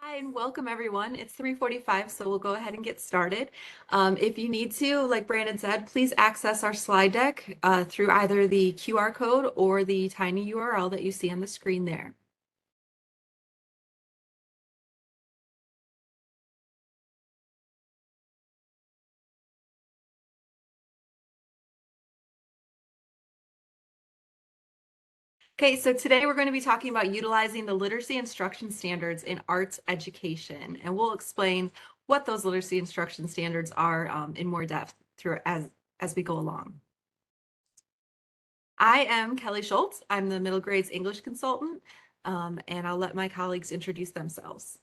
Hi, and welcome everyone. It's 3:45, so we'll go ahead and get started. If you need to, like Brandon said, please access our slide deck through either the QR code or the tiny URL that you see on the screen there. Okay, so today we're going to be talking about utilizing the literacy instruction standards in arts education, and we'll explain what those literacy instruction standards are in more depth through as we go along. I am Kelly Schultz. I'm the middle grades English consultant, and I'll let my colleagues introduce themselves.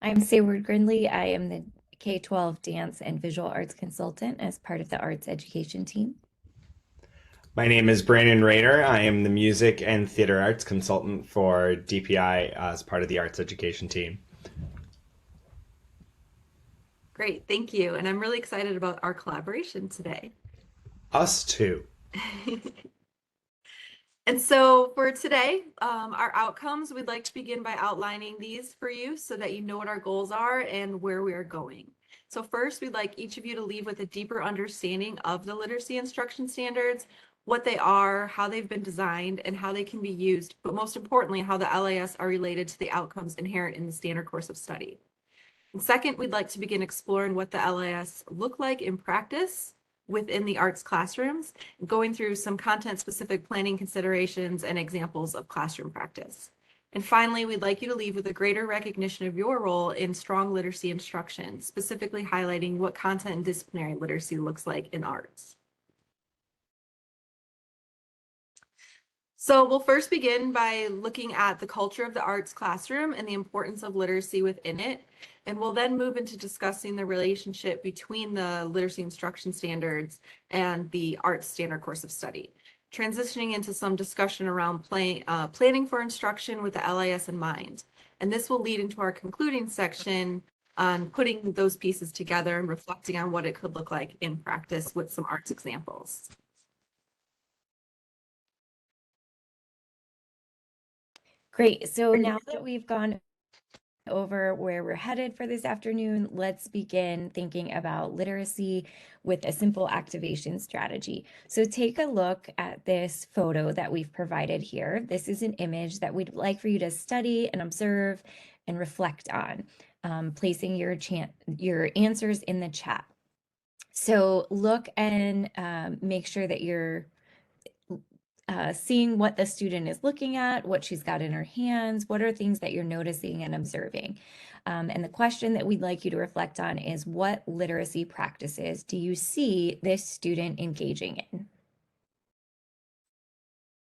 I'm Sayward Grindley. I am the K-12 dance and visual arts consultant as part of the arts education team. My name is Brandon Rayner. I am the music and theater arts consultant for DPI as part of the arts education team. Great, thank you. And I'm really excited about our collaboration today. Us too. And so for today, our outcomes, we'd like to begin by outlining these for you so that you know what our goals are and where we are going. So first, we'd like each of you to leave with a deeper understanding of the literacy instruction standards, what they are, how they've been designed, and how they can be used, but most importantly, how the LIS are related to the outcomes inherent in the standard course of study. And second, we'd like to begin exploring what the LIS look like in practice within the arts classrooms, going through some content-specific planning considerations and examples of classroom practice. And finally, we'd like you to leave with a greater recognition of your role in strong literacy instruction, specifically highlighting what content and disciplinary literacy looks like in arts. So we'll first begin by looking at the culture of the arts classroom and the importance of literacy within it. And we'll then move into discussing the relationship between the literacy instruction standards and the arts standard course of study, transitioning into some discussion around planning for instruction with the LIS in mind. And this will lead into our concluding section on putting those pieces together and reflecting on what it could look like in practice with some arts examples. Great. So now that we've gone over where we're headed for this afternoon, let's begin thinking about literacy with a simple activation strategy. So take a look at this photo that we've provided here. This is an image that we'd like for you to study and observe and reflect on, placing your answers in the chat. So look and make sure that you're seeing what the student is looking at, what she's got in her hands, what are things that you're noticing and observing. And the question that we'd like you to reflect on is, what literacy practices do you see this student engaging in?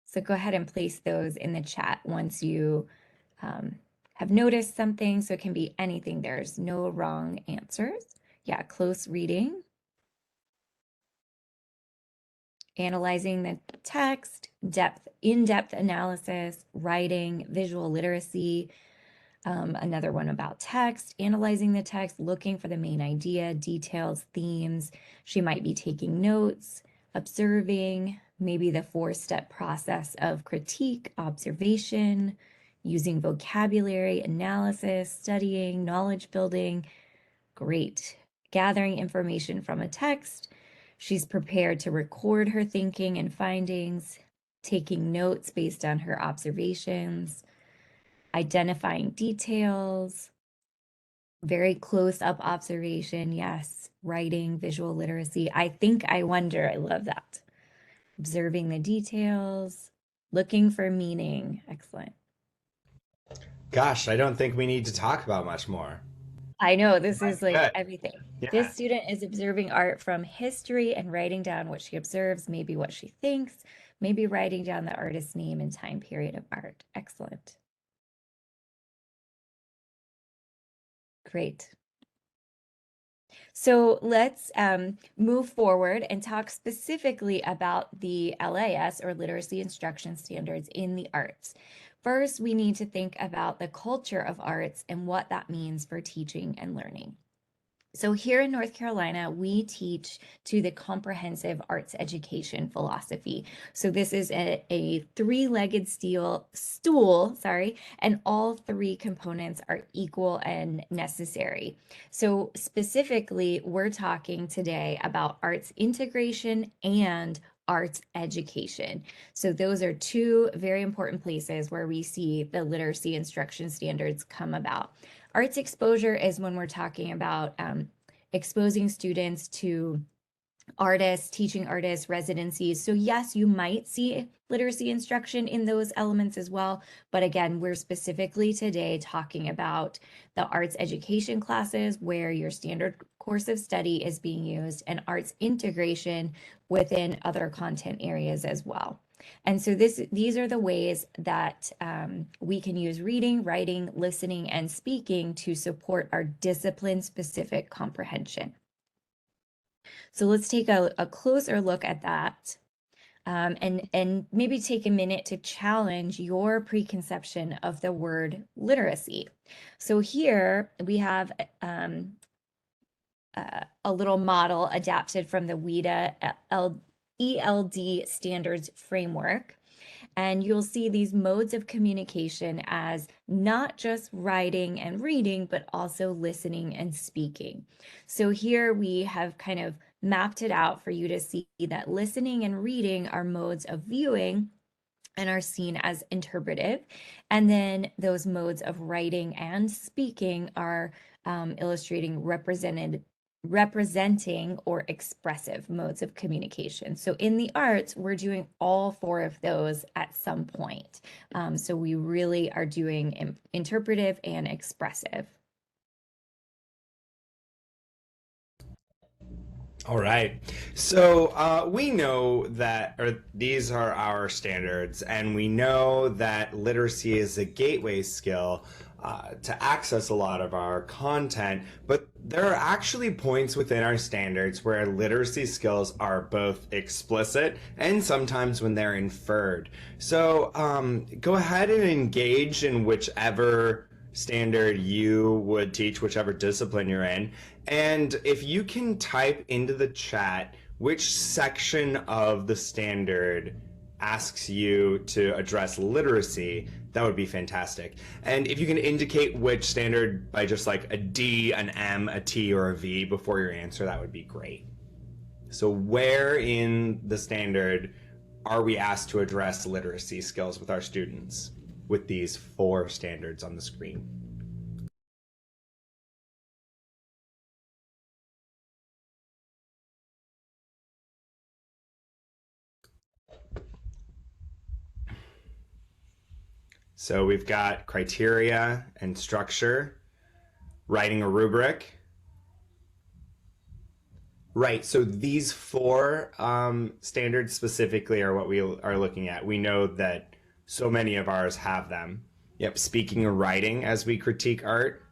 So go ahead and place those in the chat once you have noticed something. So it can be anything. There's no wrong answers. Yeah, close reading. Analyzing the text, in-depth analysis, writing, visual literacy. Another one about text, analyzing the text, looking for the main idea, details, themes. She might be taking notes, observing, maybe the 4-step process of critique, observation, using vocabulary, analysis, studying, knowledge building. Great. Gathering information from a text. She's prepared to record her thinking and findings, taking notes based on her observations, identifying details, very close-up observation, yes, writing, visual literacy. I think, I wonder, I love that. Observing the details, looking for meaning. Excellent. Gosh, I don't think we need to talk about much more. I know, this is like Good. everything. Yeah. This student is observing art from history and writing down what she observes, maybe what she thinks, maybe writing down the artist's name and time period of art. Excellent. Great. So let's move forward and talk specifically about the LIS, or Literacy Instruction Standards, in the arts. First, we need to think about the culture of arts and what that means for teaching and learning. So here in North Carolina, we teach to the comprehensive arts education philosophy. So this is a three-legged stool, sorry, and all three components are equal and necessary. So specifically, we're talking today about arts integration and arts education. So those are two very important places where we see the literacy instruction standards come about. Arts exposure is when we're talking about exposing students to artists, teaching artists, residencies. So yes, you might see literacy instruction in those elements as well. But again, we're specifically today talking about the arts education classes where your standard course of study is being used and arts integration within other content areas as well. And so these are the ways that we can use reading, writing, listening, and speaking to support our discipline-specific comprehension. So let's take a closer look at that and maybe take a minute to challenge your preconception of the word literacy. So here we have a little model adapted from the WIDA ELD standards framework. And you'll see these modes of communication as not just writing and reading, but also listening and speaking. So here we have kind of mapped it out for you to see that listening and reading are modes of viewing and are seen as interpretive. And then those modes of writing and speaking are representing or expressive modes of communication. So in the arts, we're doing all four of those at some point. So we really are doing interpretive and expressive. All right. So we know that these are our standards, and we know that literacy is a gateway skill to access a lot of our content, but there are actually points within our standards where literacy skills are both explicit and sometimes when they're inferred. So go ahead and engage in whichever standard you would teach, whichever discipline you're in. And if you can type into the chat which section of the standard asks you to address literacy, that would be fantastic. And if you can indicate which standard by just like a D, an M, a T, or a V before your answer, that would be great. So where in the standard are we asked to address literacy skills with our students with these four standards on the screen? So we've got criteria and structure, writing a rubric. Right, so these four standards specifically are what we are looking at. We know that so many of ours have them. Yep, speaking and writing as we critique art.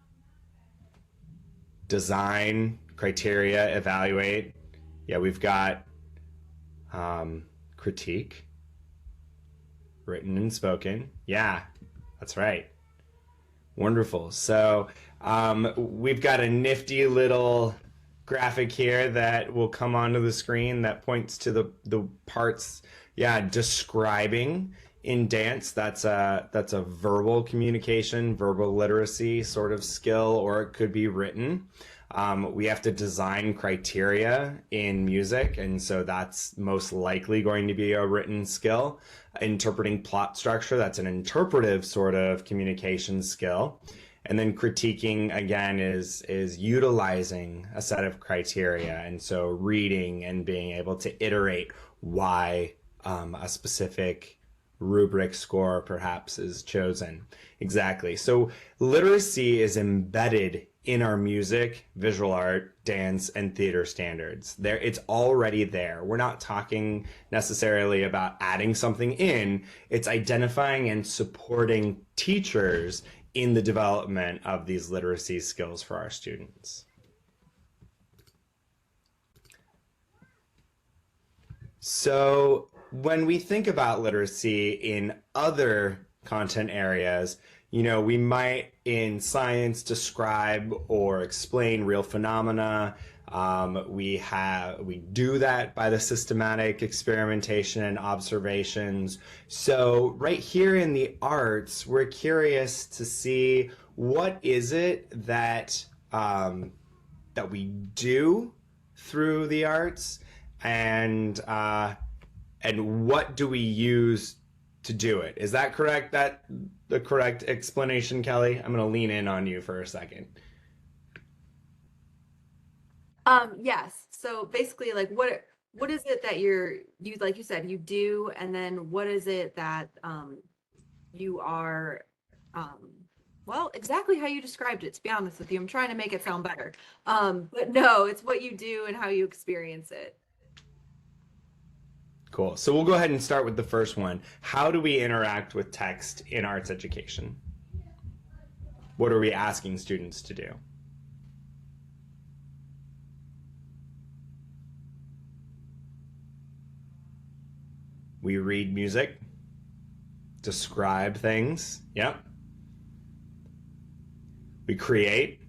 Design, criteria, evaluate. Yeah, we've got critique, written and spoken. Yeah, that's right. Wonderful. So we've got a nifty little graphic here that will come onto the screen that points to the parts. Yeah, describing in dance. That's a verbal communication, verbal literacy sort of skill, or it could be written. We have to design criteria in music, and so that's most likely going to be a written skill. Interpreting plot structure, that's an interpretive sort of communication skill. And then critiquing, again, is utilizing a set of criteria, and so reading and being able to iterate why a specific rubric score perhaps is chosen. Exactly. So literacy is embedded in our music, visual art, dance, and theater standards. It's already there. We're not talking necessarily about adding something in. It's identifying and supporting teachers in the development of these literacy skills for our students. So when we think about literacy in other content areas, You know, we might in science describe or explain real phenomena. We do that by the systematic experimentation and observations. So right here in the arts, we're curious to see what is it that that we do through the arts, and what do we use to do it? Is that correct? That the correct explanation, Kelly? I'm going to lean in on you for a second. Yes. So basically, like, what is it that you like you said you do, and then what is it that you are well, exactly how you described it, to be honest with you. I'm trying to make it sound better. But no, it's what you do and how you experience it. Cool. So we'll go ahead and start with the first one. How do we interact with text in arts education? What are we asking students to do? We read music, describe things. Yep. We create.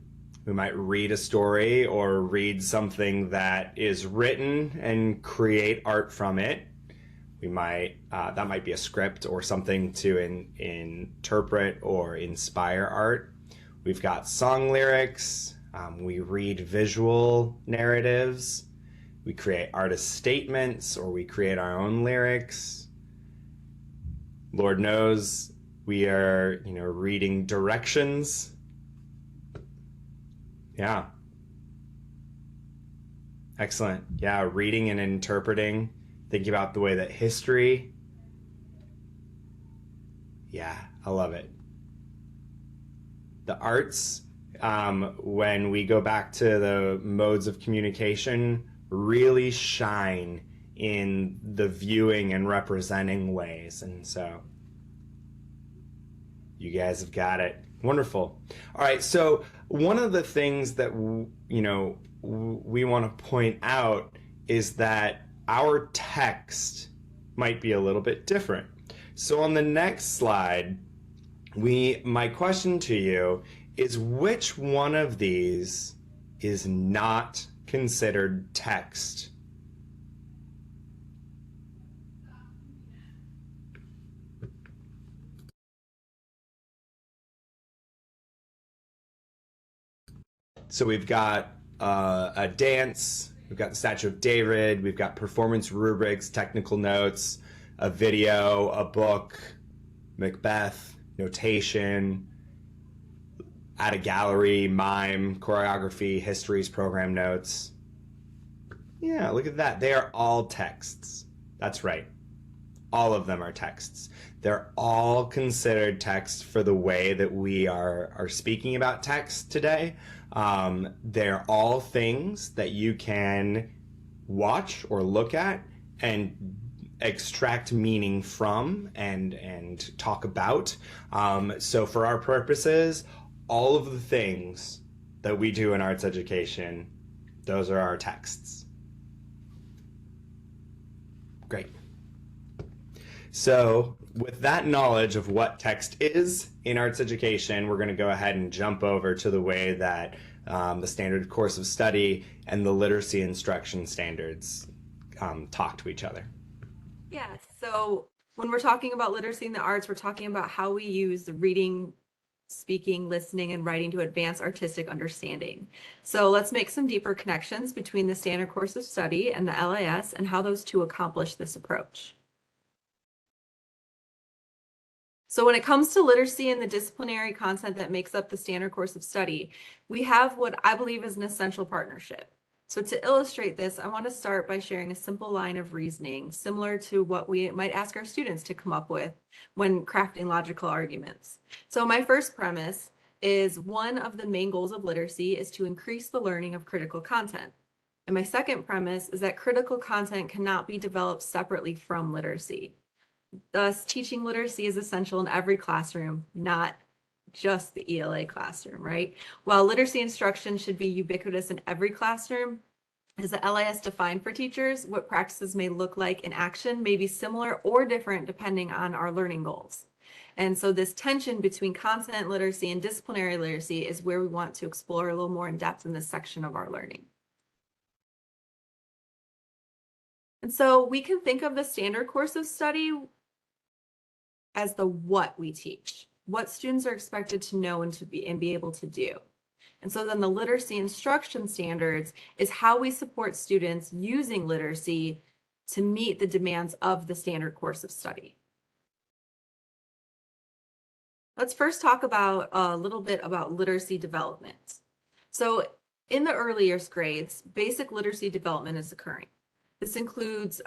We might read a story or read something that is written and create art from it. We might, that might be a script or something to interpret or inspire art. We've got song lyrics. We read visual narratives. We create artist statements, or we create our own lyrics. Lord knows we are, reading directions. Yeah. Excellent. Yeah, reading and interpreting. Think about the way that history. Yeah, I love it. The arts, when we go back to the modes of communication, really shine in the viewing and representing ways. And so you guys have got it. Wonderful. All right, so one of the things that we want to point out is that our text might be a little bit different. So on the next slide, my question to you is, which one of these is not considered text? So we've got a dance, we've got the Statue of David, we've got performance rubrics, technical notes, a video, a book, Macbeth, notation, at a gallery, mime, choreography, histories, program notes. Yeah, look at that. They are all texts. That's right. All of them are texts. They're all considered text for the way that we are speaking about text today. They're all things that you can watch or look at and extract meaning from and talk about. So for our purposes, all of the things that we do in arts education, those are our texts. Great. So with that knowledge of what text is in arts education, we're going to go ahead and jump over to the way that the standard course of study and the literacy instruction standards talk to each other. Yeah, so when we're talking about literacy in the arts, we're talking about how we use the reading, speaking, listening, and writing to advance artistic understanding. So let's make some deeper connections between the standard course of study and the LIS and how those two accomplish this approach. So when it comes to literacy and the disciplinary content that makes up the standard course of study, we have what I believe is an essential partnership. So to illustrate this, I want to start by sharing a simple line of reasoning, similar to what we might ask our students to come up with when crafting logical arguments. So my first premise is one of the main goals of literacy is to increase the learning of critical content. And my second premise is that critical content cannot be developed separately from literacy. Thus, teaching literacy is essential in every classroom, not just the ELA classroom, right? While literacy instruction should be ubiquitous in every classroom, as the LIS defined for teachers, what practices may look like in action may be similar or different depending on our learning goals. And so this tension between content literacy and disciplinary literacy is where we want to explore a little more in depth in this section of our learning. And so we can think of the standard course of study as the what we teach, what students are expected to know and be able to do. And so then the literacy instruction standards is how we support students using literacy to meet the demands of the standard course of study. Let's first talk about a little bit about literacy development. So in the earlier grades, basic literacy development is occurring. This includes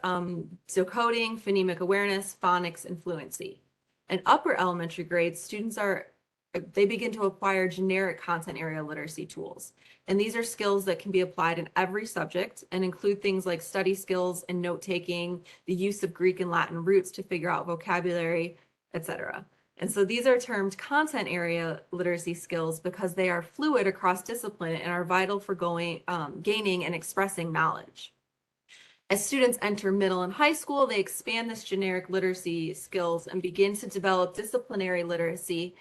decoding, phonemic awareness, phonics, and fluency. In upper elementary grades, students begin to acquire generic content area literacy tools. And these are skills that can be applied in every subject and include things like study skills and note-taking, the use of Greek and Latin roots to figure out vocabulary, etc. And so these are termed content area literacy skills because they are fluid across discipline and are vital for gaining and expressing knowledge. As students enter middle and high school, they expand this generic literacy skills and begin to develop disciplinary literacy.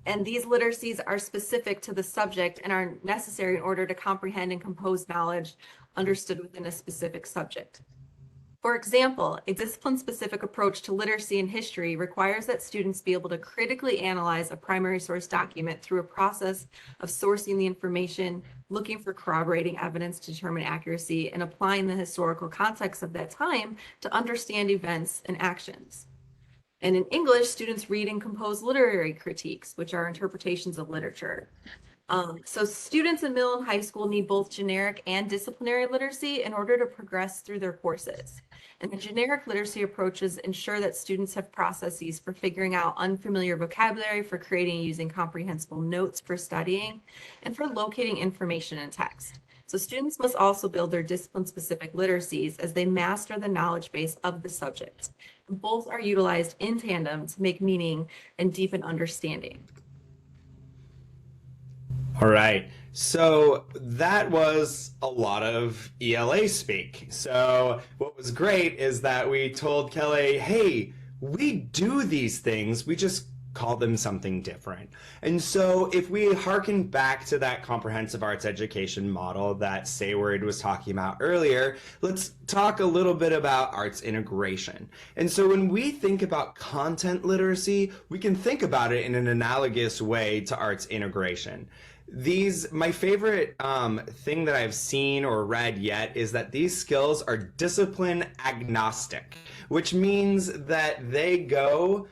And these literacies are specific to the subject and are necessary in order to comprehend and compose knowledge understood within a specific subject. For example, a discipline-specific approach to literacy and history requires that students be able to critically analyze a primary source document through a process of sourcing the information, looking for corroborating evidence to determine accuracy, and applying the historical context of that time to understand events and actions. And in English, students read and compose literary critiques, which are interpretations of literature. So students in middle and high school need both generic and disciplinary literacy in order to progress through their courses. And the generic literacy approaches ensure that students have processes for figuring out unfamiliar vocabulary, for creating and using comprehensible notes for studying, and for locating information in text. So students must also build their discipline-specific literacies as they master the knowledge base of the subject. Both are utilized in tandem to make meaning and deepen understanding. All right. So that was a lot of ELA speak. So what was great is that we told Kelly, hey, we do these things, we just call them something different. And so if we hearken back to that comprehensive arts education model that Sayward was talking about earlier, let's talk a little bit about arts integration. And so when we think about content literacy, we can think about it in an analogous way to arts integration. My favorite thing that I've seen or read yet is that these skills are discipline agnostic, which means that they go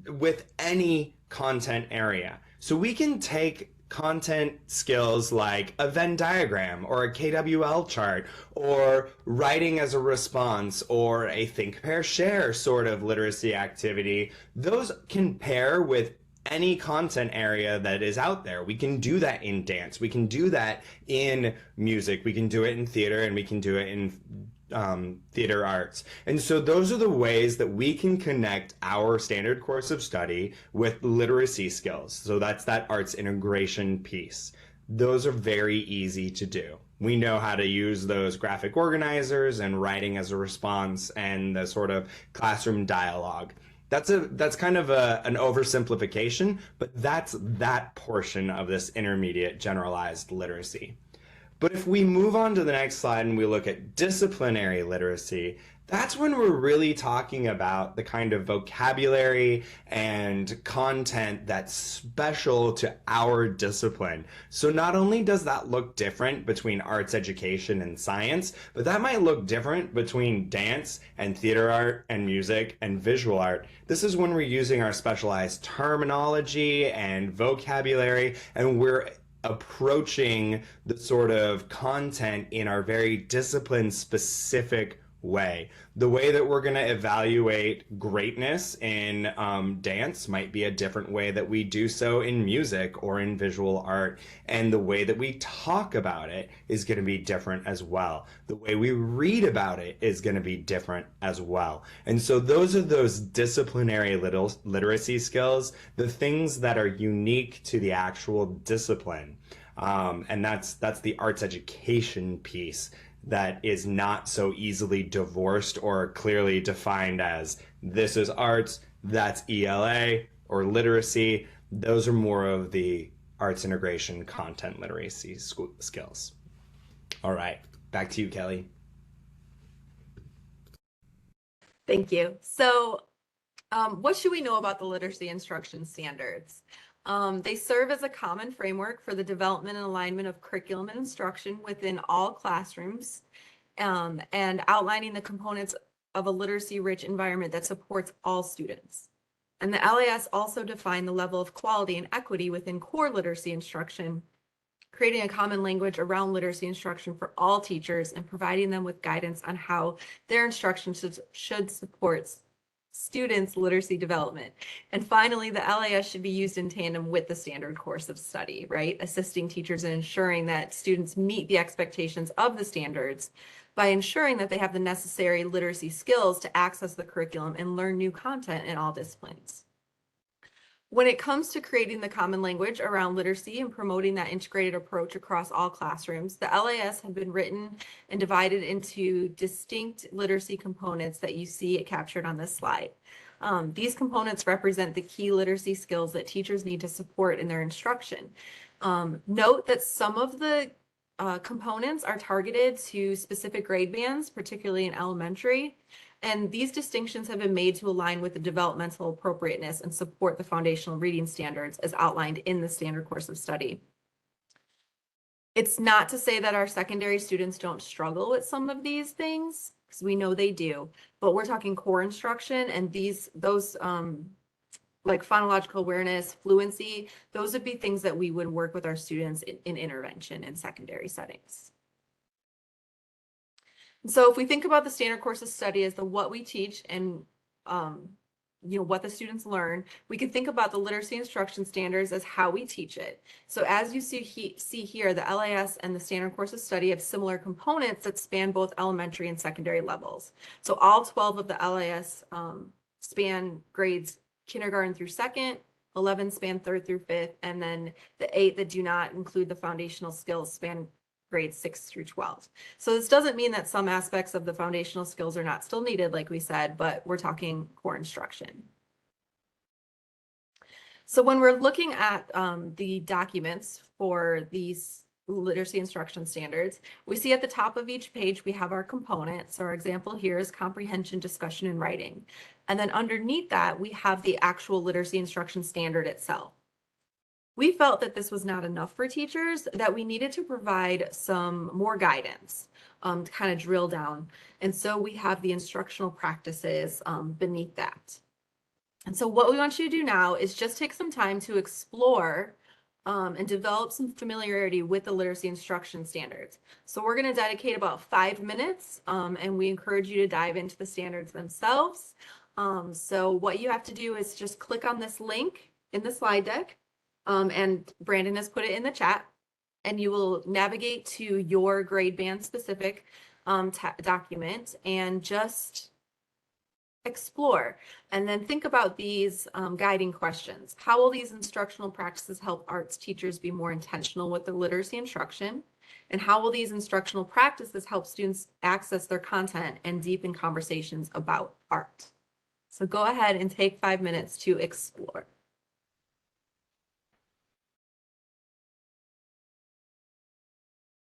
with any content area. So we can take content skills like a Venn diagram or a KWL chart or writing as a response or a think, pair, share sort of literacy activity. Those can pair with any content area that is out there. We can do that in dance. We can do that in music. We can do it in theater, and we can do it in theater arts. And so those are the ways that we can connect our standard course of study with literacy skills. So that's that arts integration piece. Those are very easy to do. We know how to use those graphic organizers and writing as a response and the sort of classroom dialogue. That's kind of an oversimplification, but that's that portion of this intermediate generalized literacy. But if we move on to the next slide and we look at disciplinary literacy, that's when we're really talking about the kind of vocabulary and content that's special to our discipline. So not only does that look different between arts education and science, but that might look different between dance and theater art and music and visual art. This is when we're using our specialized terminology and vocabulary, and we're approaching the sort of content in our very discipline specific way. The way that we're going to evaluate greatness in dance might be a different way that we do so in music or in visual art. And the way that we talk about it is going to be different as well. The way we read about it is going to be different as well. And so those are those disciplinary literacy skills, the things that are unique to the actual discipline. And that's the arts education piece that is not so easily divorced or clearly defined as this is arts, that's ELA or literacy. Those are more of the arts integration content literacy skills. All right, back to you, Kelly. Thank you. So what should we know about the literacy instruction standards? They serve as a common framework for the development and alignment of curriculum and instruction within all classrooms, and outlining the components of a literacy-rich environment that supports all students. And the LIS also define the level of quality and equity within core literacy instruction, creating a common language around literacy instruction for all teachers and providing them with guidance on how their instruction should support students' literacy development. And finally, the LIS should be used in tandem with the standard course of study, right? Assisting teachers in ensuring that students meet the expectations of the standards by ensuring that they have the necessary literacy skills to access the curriculum and learn new content in all disciplines. When it comes to creating the common language around literacy and promoting that integrated approach across all classrooms, the LIS have been written and divided into distinct literacy components that you see captured on this slide. These components represent the key literacy skills that teachers need to support in their instruction. Note that some of the components are targeted to specific grade bands, particularly in elementary. And these distinctions have been made to align with the developmental appropriateness and support the foundational reading standards as outlined in the standard course of study. It's not to say that our secondary students don't struggle with some of these things, because we know they do, but we're talking core instruction, and those like phonological awareness, fluency, those would be things that we would work with our students in intervention in secondary settings. So if we think about the standard course of study as the what we teach and what the students learn, we can think about the literacy instruction standards as how we teach it. So as you see here, the LIS and the standard course of study have similar components that span both elementary and secondary levels. So all 12 of the LIS span grades kindergarten through second, 11 span third through fifth, and then the 8 that do not include the foundational skills span grades 6 through 12. So this doesn't mean that some aspects of the foundational skills are not still needed, like we said, but we're talking core instruction. So when we're looking at the documents for these literacy instruction standards, we see at the top of each page, we have our components. Our example here is comprehension, discussion, and writing. And then underneath that, we have the actual literacy instruction standard itself. We felt that this was not enough for teachers, that we needed to provide some more guidance to kind of drill down. And so we have the instructional practices beneath that. And so what we want you to do now is just take some time to explore and develop some familiarity with the literacy instruction standards. So we're going to dedicate about 5 minutes, and we encourage you to dive into the standards themselves. So what you have to do is just click on this link in the slide deck. And Brandon has put it in the chat, and you will navigate to your grade band specific document and just explore, and then think about these guiding questions. How will these instructional practices help arts teachers be more intentional with their literacy instruction? And how will these instructional practices help students access their content and deepen conversations about art? So go ahead and take 5 minutes to explore.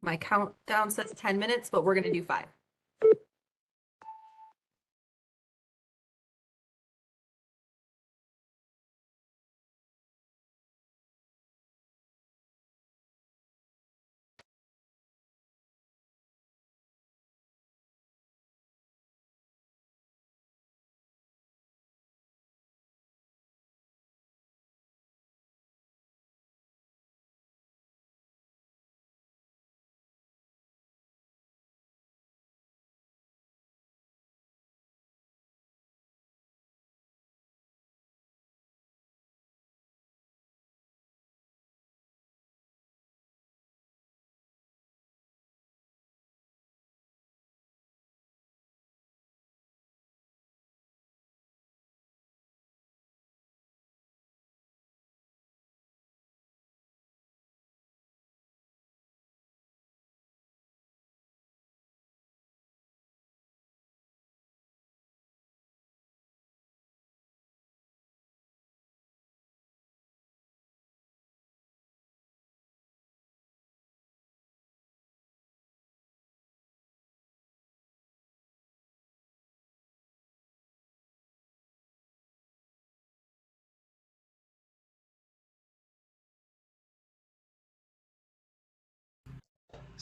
My countdown says 10 minutes, but we're going to do 5.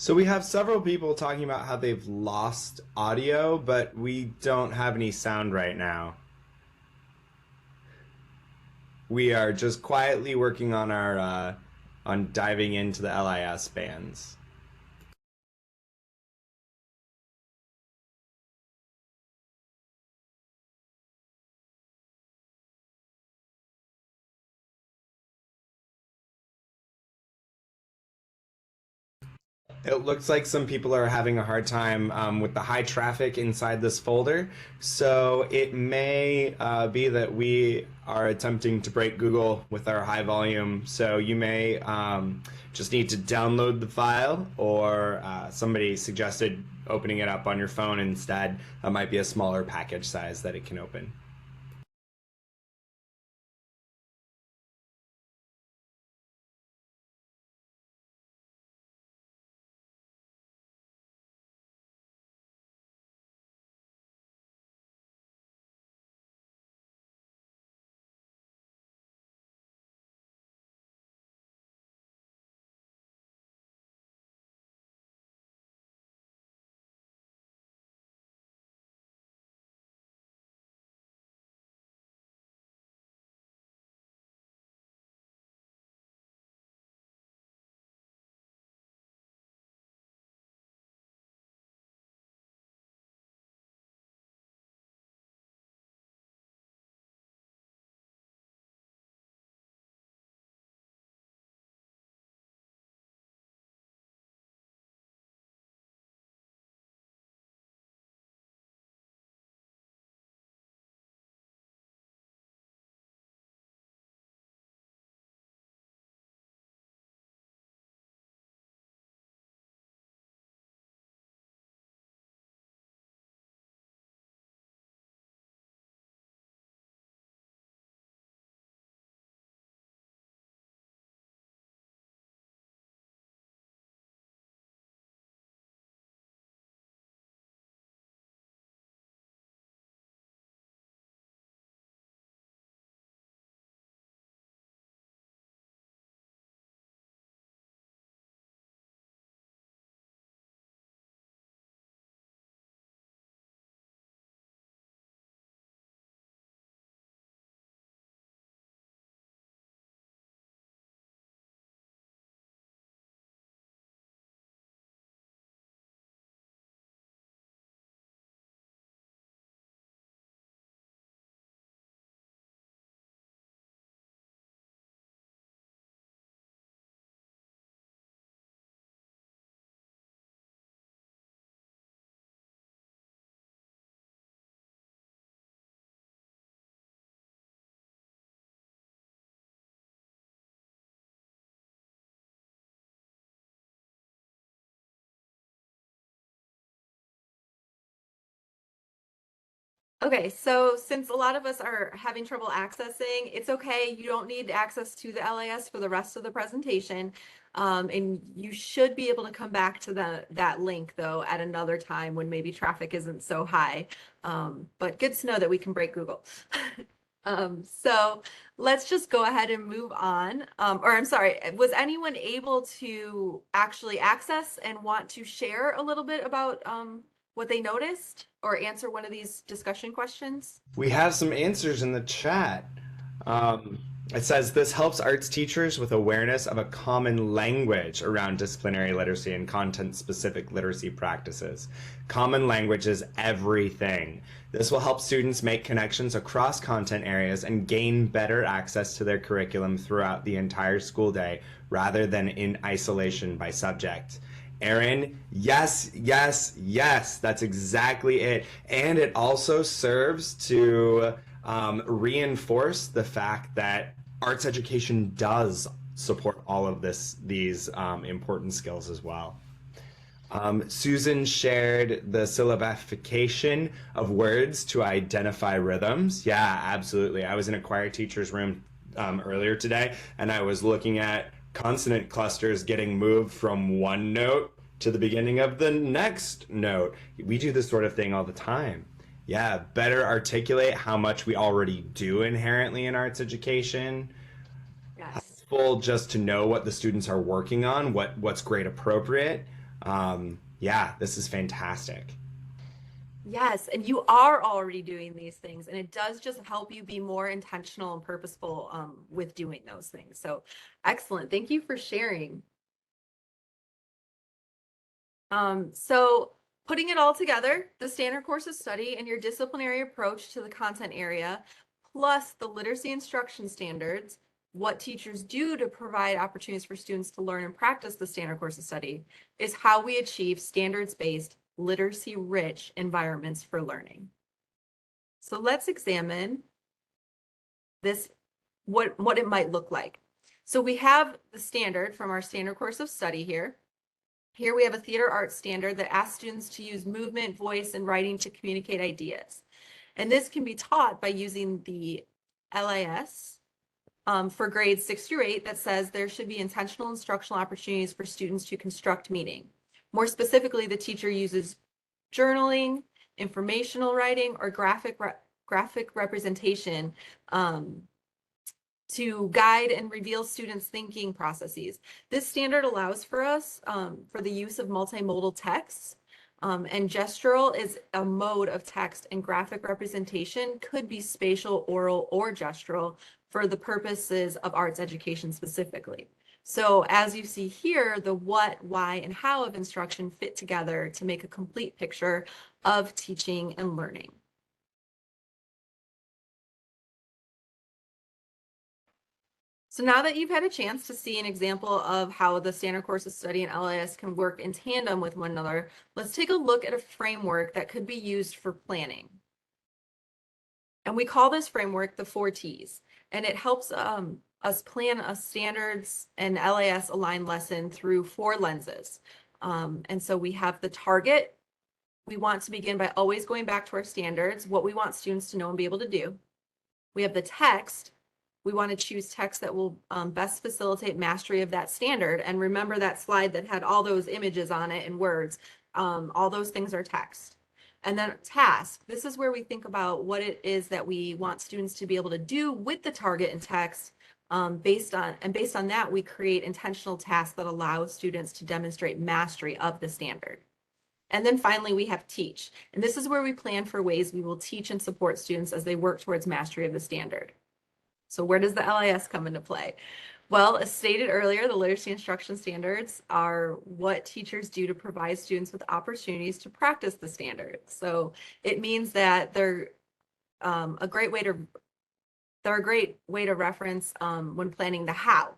So we have several people talking about how they've lost audio, but we don't have any sound right now. We are just quietly working on our on diving into the LIS bands. It looks like some people are having a hard time with the high traffic inside this folder. So it may be that we are attempting to break Google with our high volume. So you may just need to download the file, or somebody suggested opening it up on your phone instead. That might be a smaller package size that it can open. Okay, so since a lot of us are having trouble accessing, it's okay. You don't need access to the LIS for the rest of the presentation. And you should be able to come back to that link though at another time when maybe traffic isn't so high. But good to know that we can break Google. So let's just go ahead and move on. Or I'm sorry, was anyone able to actually access and want to share a little bit about what they noticed or answer one of these discussion questions? We have some answers in the chat. It says this helps arts teachers with awareness of a common language around disciplinary literacy and content-specific literacy practices. Common language is everything. This will help students make connections across content areas and gain better access to their curriculum throughout the entire school day rather than in isolation by subject. Aaron, yes, yes, yes, that's exactly it. And it also serves to reinforce the fact that arts education does support all of these important skills as well. Susan shared the syllabification of words to identify rhythms. Yeah, absolutely. I was in a choir teacher's room earlier today, and I was looking at consonant clusters getting moved from one note to the beginning of the next note. We do this sort of thing all the time. Yeah, better articulate how much we already do inherently in arts education. Yes. Helpful just to know what the students are working on, what's grade appropriate. Yeah, this is fantastic. Yes, and you are already doing these things, and it does just help you be more intentional and purposeful with doing those things. So excellent. Thank you for sharing. So putting it all together, the standard course of study and your disciplinary approach to the content area, plus the literacy instruction standards, what teachers do to provide opportunities for students to learn and practice the standard course of study, is how we achieve standards-based, literacy-rich environments for learning. So let's examine this, what it might look like. So we have the standard from our standard course of study here. Here we have a theater arts standard that asks students to use movement, voice, and writing to communicate ideas. And this can be taught by using the LIS for grades 6 through 8 that says there should be intentional instructional opportunities for students to construct meaning. More specifically, the teacher uses journaling, informational writing, or graphic representation to guide and reveal students' thinking processes. This standard allows for us for the use of multimodal texts, and gestural is a mode of text, and graphic representation could be spatial, oral, or gestural for the purposes of arts education specifically. So as you see here, the what, why, and how of instruction fit together to make a complete picture of teaching and learning. So now that you've had a chance to see an example of how the standard course of study and LIS can work in tandem with one another, let's take a look at a framework that could be used for planning. And we call this framework the 4 T's, and it helps us plan a standards and LIS aligned lesson through 4 lenses. And so we have the target. We want to begin by always going back to our standards, what we want students to know and be able to do. We have the text. We want to choose text that will best facilitate mastery of that standard. And remember that slide that had all those images on it and words. All those things are text. And then task. This is where we think about what it is that we want students to be able to do with the target and text. Based on that, we create intentional tasks that allow students to demonstrate mastery of the standard. And then finally, we have teach. And this is where we plan for ways we will teach and support students as they work towards mastery of the standard. So where does the LIS come into play? Well, as stated earlier, the literacy instruction standards are what teachers do to provide students with opportunities to practice the standards. So it means that they're a great way to reference when planning the how,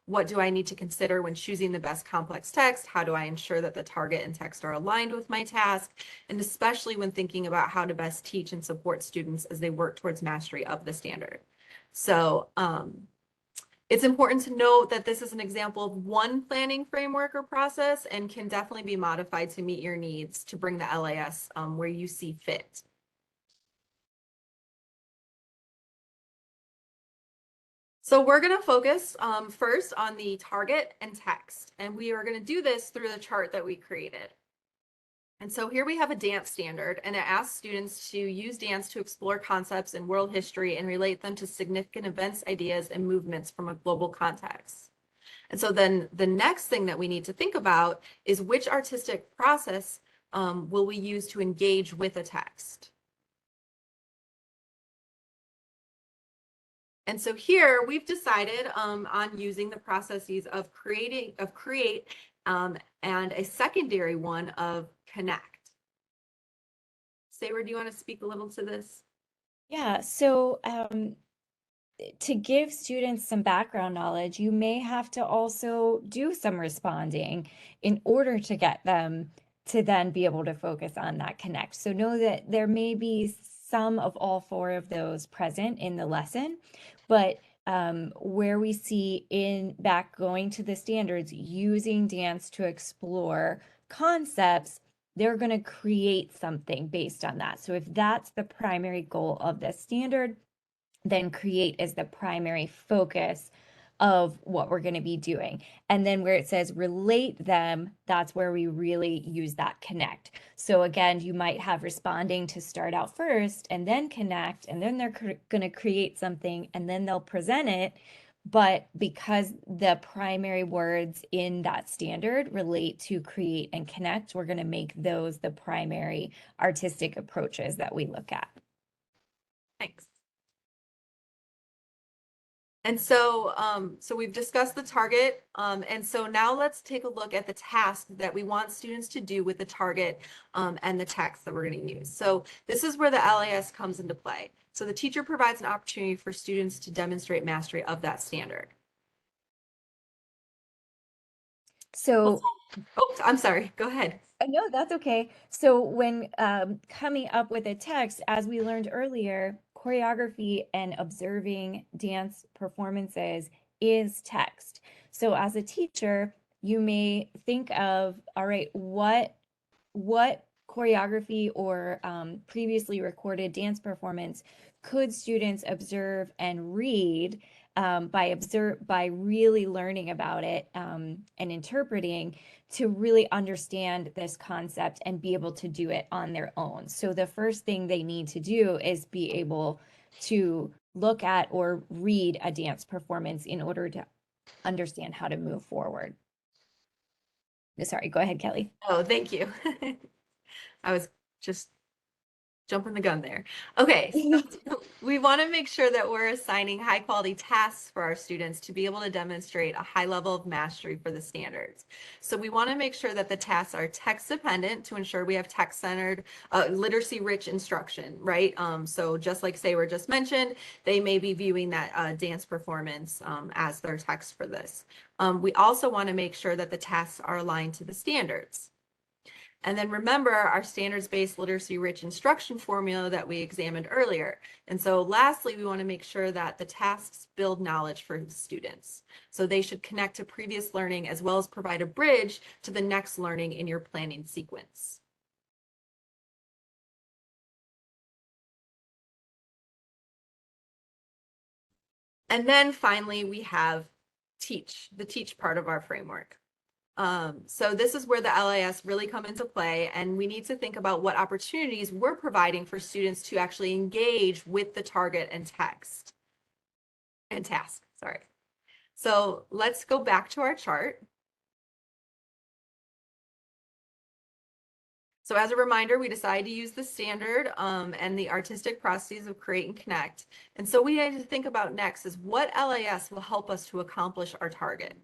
what do I need to consider when choosing the best complex text? How do I ensure that the target and text are aligned with my task? And especially when thinking about how to best teach and support students as they work towards mastery of the standard. So it's important to note that this is an example of one planning framework or process and can definitely be modified to meet your needs to bring the LIS where you see fit. So we're going to focus first on the target and text, and we are going to do this through the chart that we created. And so here we have a dance standard, and it asks students to use dance to explore concepts in world history and relate them to significant events, ideas, and movements from a global context. And so then the next thing that we need to think about is which artistic process will we use to engage with a text. And so here we've decided on using the processes of create, and a secondary one of connect. Saber, do you want to speak a little to this? Yeah, so to give students some background knowledge, you may have to also do some responding in order to get them to then be able to focus on that connect. So know that there may be some of all 4 of those present in the lesson, but where we see in back going to the standards, using dance to explore concepts, they're going to create something based on that. So if that's the primary goal of the standard, then create is the primary focus of what we're going to be doing. And then where it says relate them, that's where we really use that connect. So again, you might have responding to start out first and then connect, and then they're going to create something and then they'll present it. but because the primary words in that standard relate to create and connect, we're going to make those the primary artistic approaches that we look at. Thanks. And so we've discussed the target, and so now let's take a look at the task that we want students to do with the target and the text that we're going to use. So this is where the LIS comes into play. So the teacher provides an opportunity for students to demonstrate mastery of that standard. So, Oh, I'm sorry, go ahead. no, that's okay. So when coming up with a text, as we learned earlier, choreography and observing dance performances is text. So as a teacher, you may think of, all right, what choreography or previously recorded dance performance could students observe and read by really learning about it and interpreting to really understand this concept and be able to do it on their own. So the first thing they need to do is be able to look at or read a dance performance in order to understand how to move forward. Sorry, go ahead, Kelly. Oh, thank you. I was just jumping the gun there. Okay, so we want to make sure that we're assigning high quality tasks for our students to be able to demonstrate a high level of mastery for the standards. So we want to make sure that the tasks are text dependent to ensure we have text centered, literacy rich instruction, right? So just like Sayra just mentioned, they may be viewing that dance performance as their text for this. We also want to make sure that the tasks are aligned to the standards. And then remember our standards-based literacy-rich instruction formula that we examined earlier. And so lastly, we want to make sure that the tasks build knowledge for students. So they should connect to previous learning as well as provide a bridge to the next learning in your planning sequence. And then finally, we have the teach part of our framework. So this is where the LIS really come into play, and we need to think about what opportunities we're providing for students to actually engage with the target and task. Sorry. So let's go back to our chart. So as a reminder, we decided to use the standard and the artistic processes of create and connect. And so we need to think about next is what LIS will help us to accomplish our target.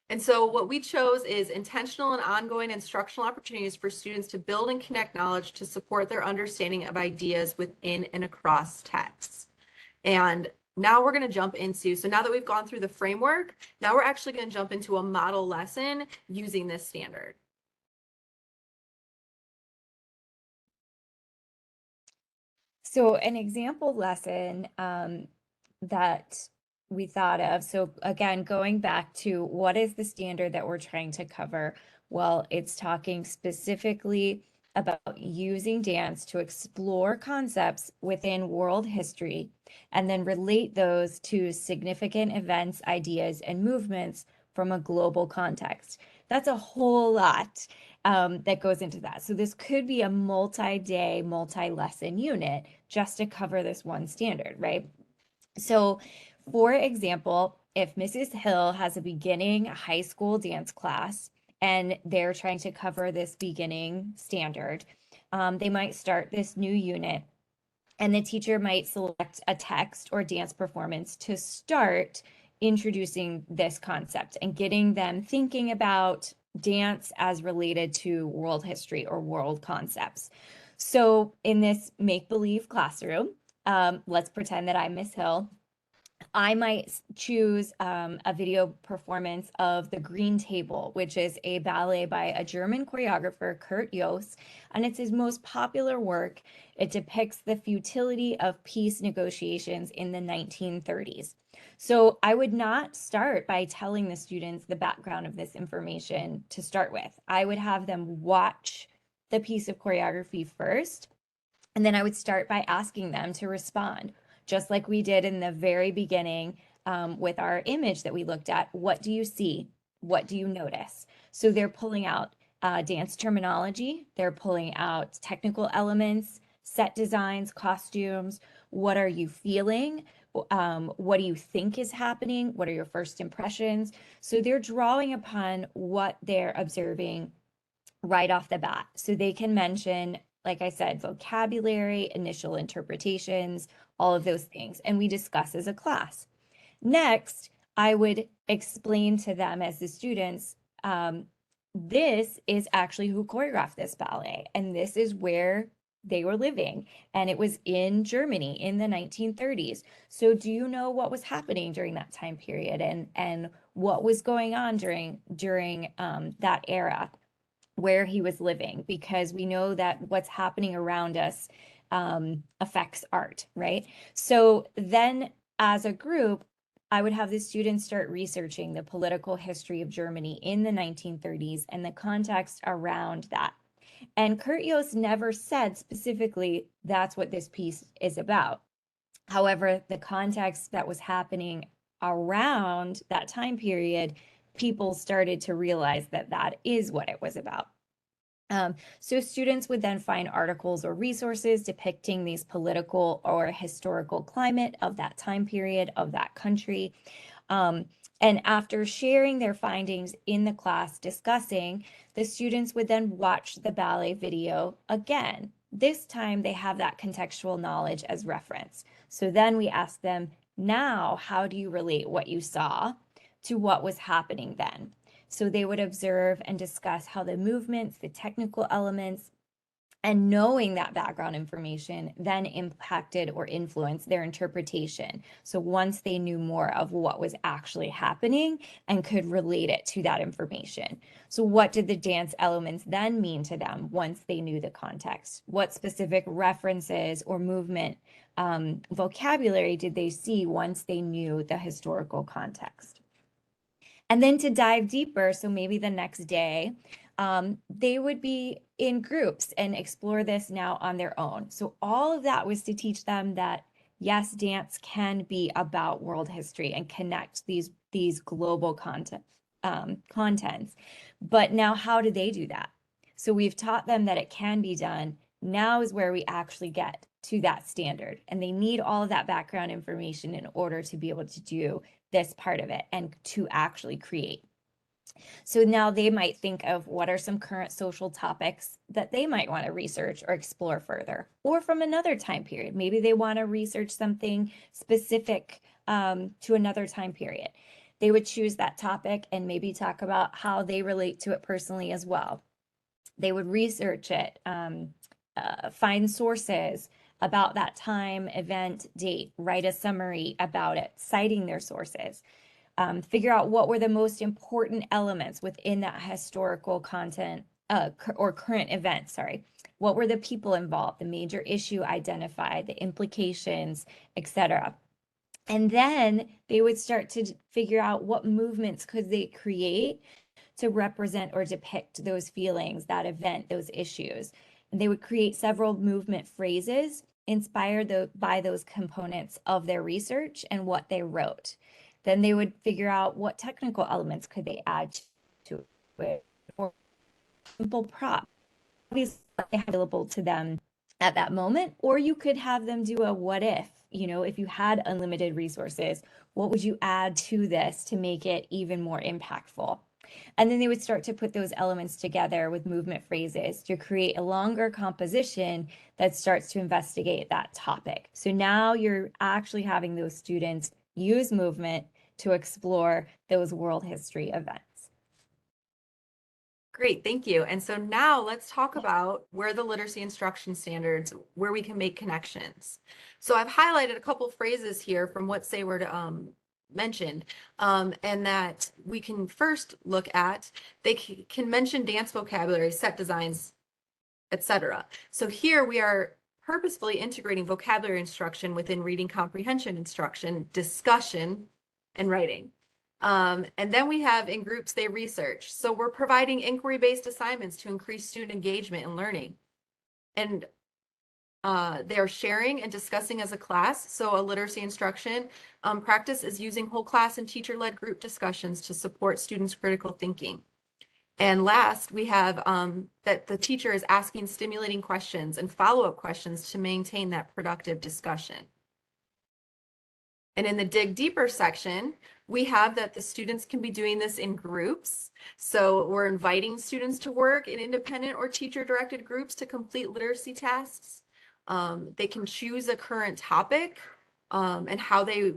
And so what we chose is intentional and ongoing instructional opportunities for students to build and connect knowledge to support their understanding of ideas within and across texts. And now we're going to jump into, so now that we've gone through the framework, now we're actually going to jump into a model lesson using this standard. So an example lesson that we thought of, so again, going back to what is the standard that we're trying to cover? Well, it's talking specifically about using dance to explore concepts within world history and then relate those to significant events, ideas, and movements from a global context. That's a whole lot that goes into that. So this could be a multi-day, multi-lesson unit just to cover this one standard, right? So for example, if Mrs. Hill has a beginning high school dance class and they're trying to cover this beginning standard, they might start this new unit and the teacher might select a text or dance performance to start introducing this concept and getting them thinking about dance as related to world history or world concepts. So in this make-believe classroom, let's pretend that I'm Miss Hill. I might choose a video performance of The Green Table, which is a ballet by a German choreographer, Kurt Jooss, and it's his most popular work. It depicts the futility of peace negotiations in the 1930s. So I would not start by telling the students the background of this information to start with. I would have them watch the piece of choreography first, and then I would start by asking them to respond just like we did in the very beginning with our image that we looked at. What do you see? What do you notice? So they're pulling out dance terminology, they're pulling out technical elements, set designs, costumes. what are you feeling? What do you think is happening? What are your first impressions? So they're drawing upon what they're observing right off the bat. So they can mention, like I said, vocabulary, initial interpretations, all of those things. And we discuss as a class. Next, I would explain to them as the students, this is actually who choreographed this ballet, and this is where they were living, and it was in Germany in the 1930s. So do you know what was happening during that time period, and what was going on during that era where he was living? Because we know that what's happening around us affects art, right? So then as a group, I would have the students start researching the political history of Germany in the 1930s and the context around that. And Kurt Yost never said specifically that's what this piece is about. However, the context that was happening around that time period, people started to realize that that is what it was about. So students would then find articles or resources depicting these political or historical climate of that time period of that country. And after sharing their findings in the class discussing, the students would then watch the ballet video again. This time they have that contextual knowledge as reference. So then we ask them, now, how do you relate what you saw to what was happening then? So they would observe and discuss how the movements, the technical elements, and knowing that background information then impacted or influenced their interpretation. So once they knew more of what was actually happening and could relate it to that information. So what did the dance elements then mean to them once they knew the context? What specific references or movement vocabulary did they see once they knew the historical context? And then to dive deeper, so maybe the next day, they would be in groups and explore this now on their own. So all of that was to teach them that, yes, dance can be about world history and connect these global contents. But now how do they do that? So we've taught them that it can be done. Now is where we actually get to that standard. And they need all of that background information in order to be able to do this part of it and to actually create. So now they might think of what are some current social topics that they might want to research or explore further, or from another time period. Maybe they want to research something specific to another time period. They would choose that topic and maybe talk about how they relate to it personally as well. They would research it, find sources about that time, event, date, write a summary about it, citing their sources. Figure out what were the most important elements within that historical content or current event, sorry. What were the people involved, the major issue identified, the implications, etc. And then they would start to figure out what movements could they create to represent or depict those feelings, that event, those issues. And they would create several movement phrases inspired by those components of their research and what they wrote. Then they would figure out what technical elements could they add to it, or simple prop available to them at that moment. Or you could have them do a what if, if you had unlimited resources, what would you add to this to make it even more impactful? And then they would start to put those elements together with movement phrases to create a longer composition that starts to investigate that topic. So now you're actually having those students use movement to explore those world history events. Great, thank you. And so now let's talk about where the literacy instruction standards, where we can make connections. So I've highlighted a couple phrases here from what Sayward mentioned, and that we can first look at, they can mention dance vocabulary, set designs, etc. So here we are purposefully integrating vocabulary instruction within reading comprehension instruction, discussion, and writing. And then we have in groups they research. So we're providing inquiry-based assignments to increase student engagement and learning. And they're sharing and discussing as a class. So a literacy instruction practice is using whole class and teacher-led group discussions to support students' critical thinking. And last, we have that the teacher is asking stimulating questions and follow-up questions to maintain that productive discussion. And in the dig deeper section, we have that the students can be doing this in groups. So we're inviting students to work in independent or teacher-directed groups to complete literacy tasks. They can choose a current topic and how they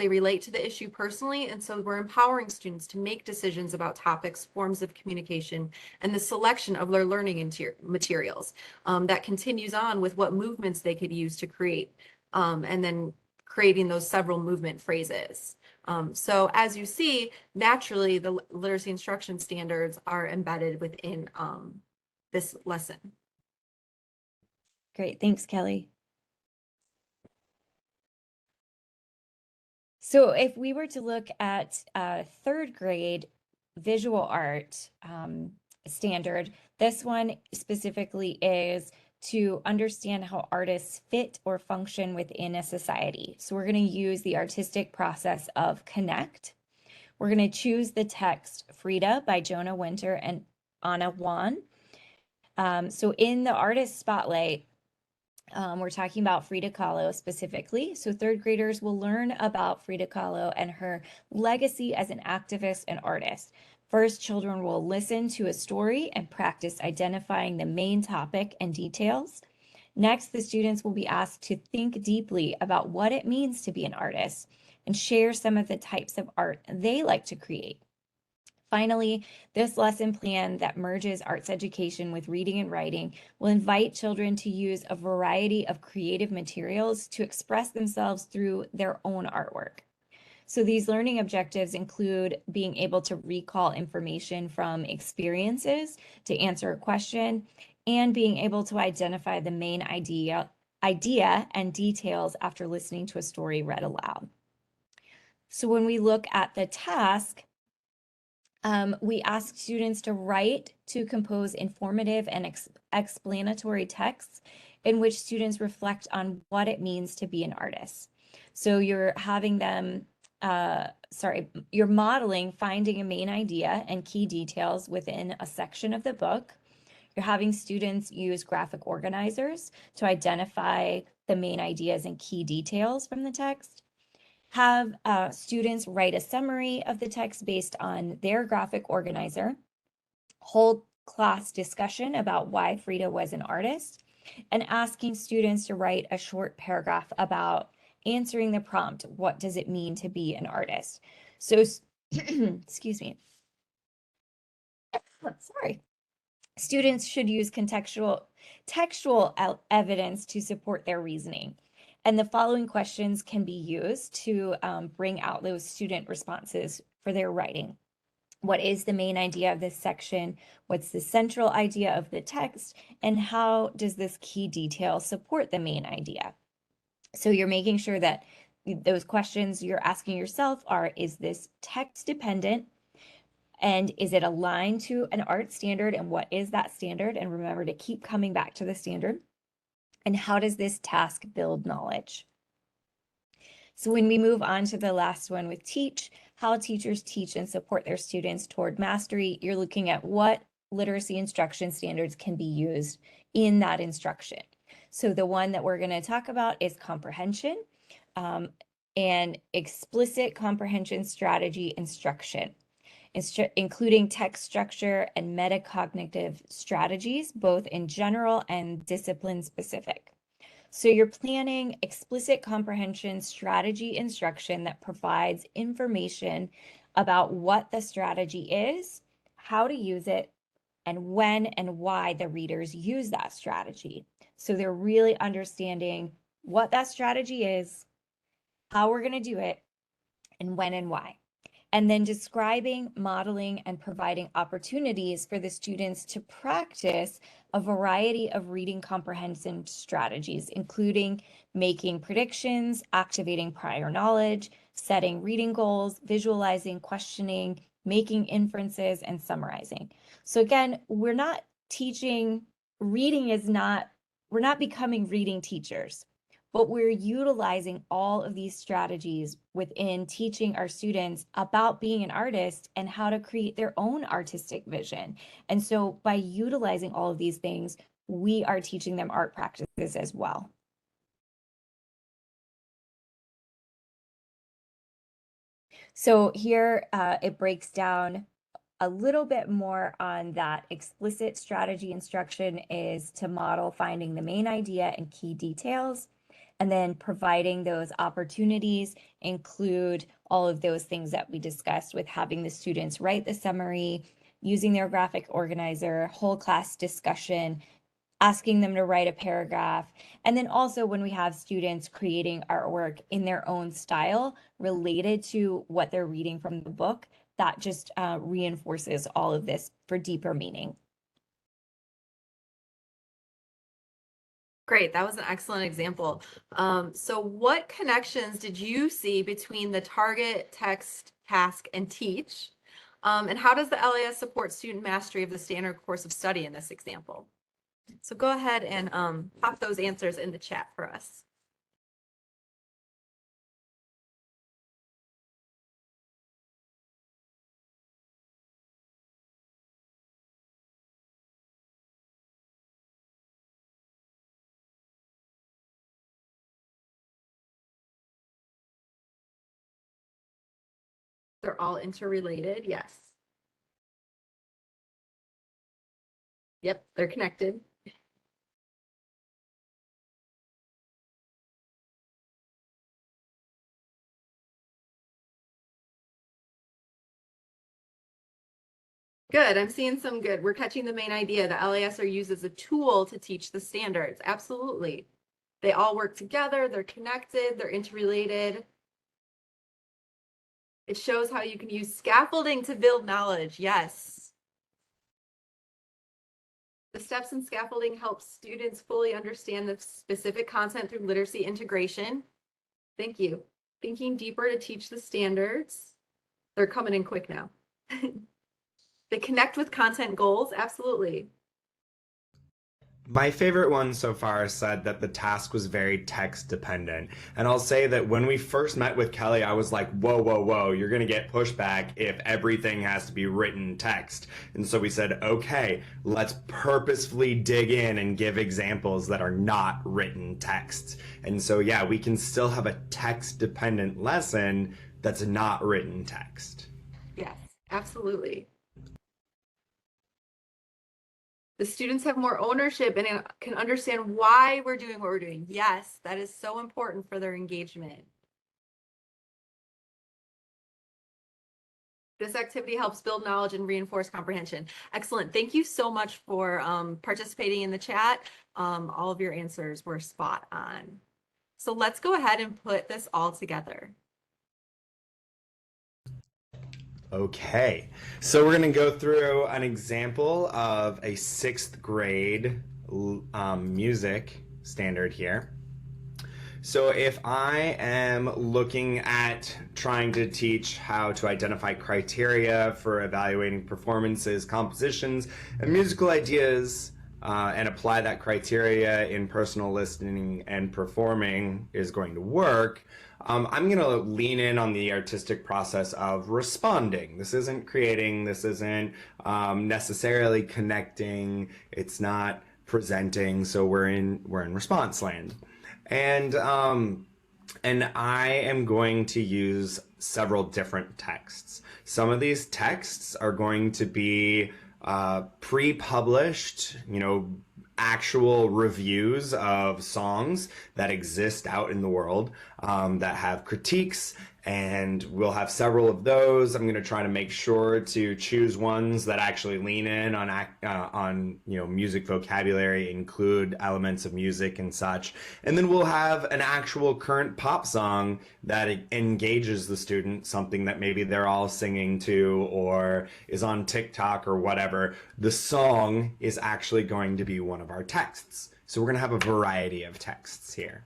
relate to the issue personally. And so we're empowering students to make decisions about topics, forms of communication, and the selection of their learning materials. That continues on with what movements they could use to create, and then creating those several movement phrases. So as you see, naturally, the literacy instruction standards are embedded within this lesson. Great, thanks, Kelly. So if we were to look at third grade visual art standard, this one specifically is to understand how artists fit or function within a society. So we're going to use the artistic process of connect. We're going to choose the text Frida by Jonah Winter and Anna Wan. So in the artist spotlight, we're talking about Frida Kahlo specifically. So third graders will learn about Frida Kahlo and her legacy as an activist and artist. First, children will listen to a story and practice identifying the main topic and details. Next, the students will be asked to think deeply about what it means to be an artist and share some of the types of art they like to create. Finally, this lesson plan that merges arts education with reading and writing will invite children to use a variety of creative materials to express themselves through their own artwork. So these learning objectives include being able to recall information from experiences to answer a question, and being able to identify the main idea and details after listening to a story read aloud. So when we look at the task, we ask students to write to compose informative and explanatory texts in which students reflect on what it means to be an artist. So you're having them, you're modeling finding a main idea and key details within a section of the book. You're having students use graphic organizers to identify the main ideas and key details from the text. Have students write a summary of the text based on their graphic organizer, hold class discussion about why Frida was an artist, and asking students to write a short paragraph about answering the prompt, what does it mean to be an artist? So, excuse me. Sorry. Students should use textual evidence to support their reasoning. And the following questions can be used to bring out those student responses for their writing. What is the main idea of this section? What's the central idea of the text? And how does this key detail support the main idea? So you're making sure that those questions you're asking yourself are, is this text dependent? And is it aligned to an art standard? And what is that standard? And remember to keep coming back to the standard. And how does this task build knowledge? So when we move on to the last one with teach, how teachers teach and support their students toward mastery, you're looking at what literacy instruction standards can be used in that instruction. So the one that we're going to talk about is comprehension and explicit comprehension strategy instruction, including text structure and metacognitive strategies, both in general and discipline specific. So you're planning explicit comprehension strategy instruction that provides information about what the strategy is, how to use it, and when and why the readers use that strategy. So they're really understanding what that strategy is, how we're going to do it, and when and why. And then describing, modeling, and providing opportunities for the students to practice a variety of reading comprehension strategies, including making predictions, activating prior knowledge, setting reading goals, visualizing, questioning, making inferences, and summarizing. So again, we're not teaching, we're not becoming reading teachers, but we're utilizing all of these strategies within teaching our students about being an artist and how to create their own artistic vision. And so by utilizing all of these things, we are teaching them art practices as well. So here it breaks down a little bit more on that. Explicit strategy instruction is to model finding the main idea and key details, and then providing those opportunities include all of those things that we discussed with having the students write the summary, using their graphic organizer, whole class discussion, asking them to write a paragraph. And then also when we have students creating artwork in their own style related to what they're reading from the book, that just reinforces all of this for deeper meaning. Great, that was an excellent example. So what connections did you see between the target, text, task, and teach? And how does the LIS support student mastery of the standard course of study in this example? So go ahead and pop those answers in the chat for us. They're all interrelated, yes. Yep, they're connected. Good, I'm seeing some good. We're catching the main idea. The LAS are used as a tool to teach the standards. Absolutely. They all work together, they're connected, they're interrelated. It shows how you can use scaffolding to build knowledge. Yes. The steps in scaffolding help students fully understand the specific content through literacy integration. Thank you. Thinking deeper to teach the standards. They're coming in quick now. They connect with content goals. Absolutely. My favorite one so far said that the task was very text dependent. And I'll say that when we first met with Kelly, I was like, whoa, whoa, whoa, you're going to get pushback if everything has to be written text. And so we said, okay, let's purposefully dig in and give examples that are not written text. And so, yeah, we can still have a text dependent lesson that's not written text. Yes, absolutely. The students have more ownership and can understand why we're doing what we're doing. Yes, that is so important for their engagement. This activity helps build knowledge and reinforce comprehension. Excellent. Thank you so much for participating in the chat. All of your answers were spot on. So let's go ahead and put this all together. Okay, so we're going to go through an example of a 6th grade music standard here. So if I am looking at trying to teach how to identify criteria for evaluating performances, compositions, and musical ideas, and apply that criteria in personal listening and performing is going to work, I'm going to lean in on the artistic process of responding. This isn't creating, this isn't necessarily connecting, it's not presenting, so we're in response land. And I am going to use several different texts. Some of these texts are going to be pre-published, actual reviews of songs that exist out in the world that have critiques, and we'll have several of those. I'm going to try to make sure to choose ones that actually lean in on music vocabulary, include elements of music and such. And then we'll have an actual current pop song that engages the student, something that maybe they're all singing to or is on TikTok or whatever. The song is actually going to be one of our texts. So we're going to have a variety of texts here.